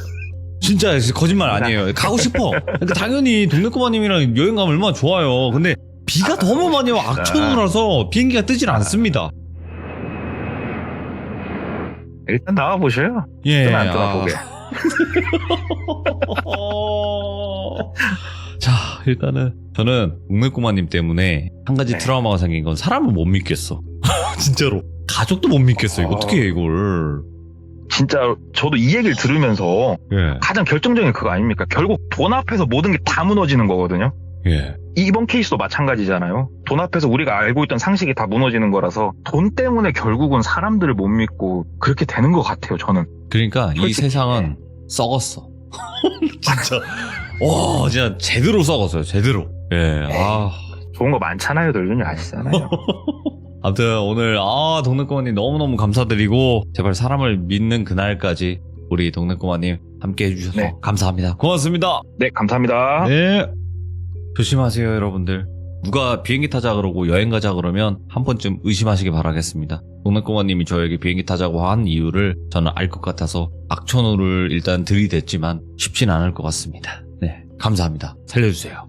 Speaker 1: 진짜 거짓말 아니에요. 가고 싶어. 그러니까 당연히 동맥고만님이랑 여행 가면 얼마나 좋아요. 근데 비가 너무 많이 와 악천후라서 비행기가 뜨질 않습니다.
Speaker 2: 일단 나와보셔요.
Speaker 1: 예.
Speaker 2: 뜨나 안 뜨나 보게.
Speaker 1: 자, 일단은 저는 동맥고만님 때문에 한 가지
Speaker 2: 네.
Speaker 1: 트라우마가 생긴 건 사람을 못 믿겠어. 진짜로. 가족도 못 믿겠어. 이거 어떻게 해 이걸.
Speaker 2: 진짜 저도 이 얘기를 들으면서
Speaker 1: 예.
Speaker 2: 가장 결정적인 그거 아닙니까? 결국 돈 앞에서 모든 게 다 무너지는 거거든요.
Speaker 1: 예.
Speaker 2: 이번 케이스도 마찬가지잖아요. 돈 앞에서 우리가 알고 있던 상식이 다 무너지는 거라서 돈 때문에 결국은 사람들을 못 믿고 그렇게 되는 것 같아요, 저는.
Speaker 1: 그러니까 이
Speaker 2: 솔직히.
Speaker 1: 세상은 썩었어. 진짜. 와, 진짜 제대로 썩었어요. 제대로. 예. 아.
Speaker 2: 좋은 거 많잖아요, 돌균이 아시잖아요.
Speaker 1: 아무튼 오늘 동맥고만님 너무너무 감사드리고 제발 사람을 믿는 그날까지 우리 동맥고만님 함께 해주셔서
Speaker 2: 네.
Speaker 1: 감사합니다. 고맙습니다.
Speaker 2: 네, 감사합니다.
Speaker 1: 네. 조심하세요, 여러분들. 누가 비행기 타자 그러고 여행 가자 그러면 한 번쯤 의심하시기 바라겠습니다. 동맥고만님이 저에게 비행기 타자고 한 이유를 저는 알 것 같아서 악천후를 일단 들이댔지만 쉽진 않을 것 같습니다. 네, 감사합니다. 살려주세요.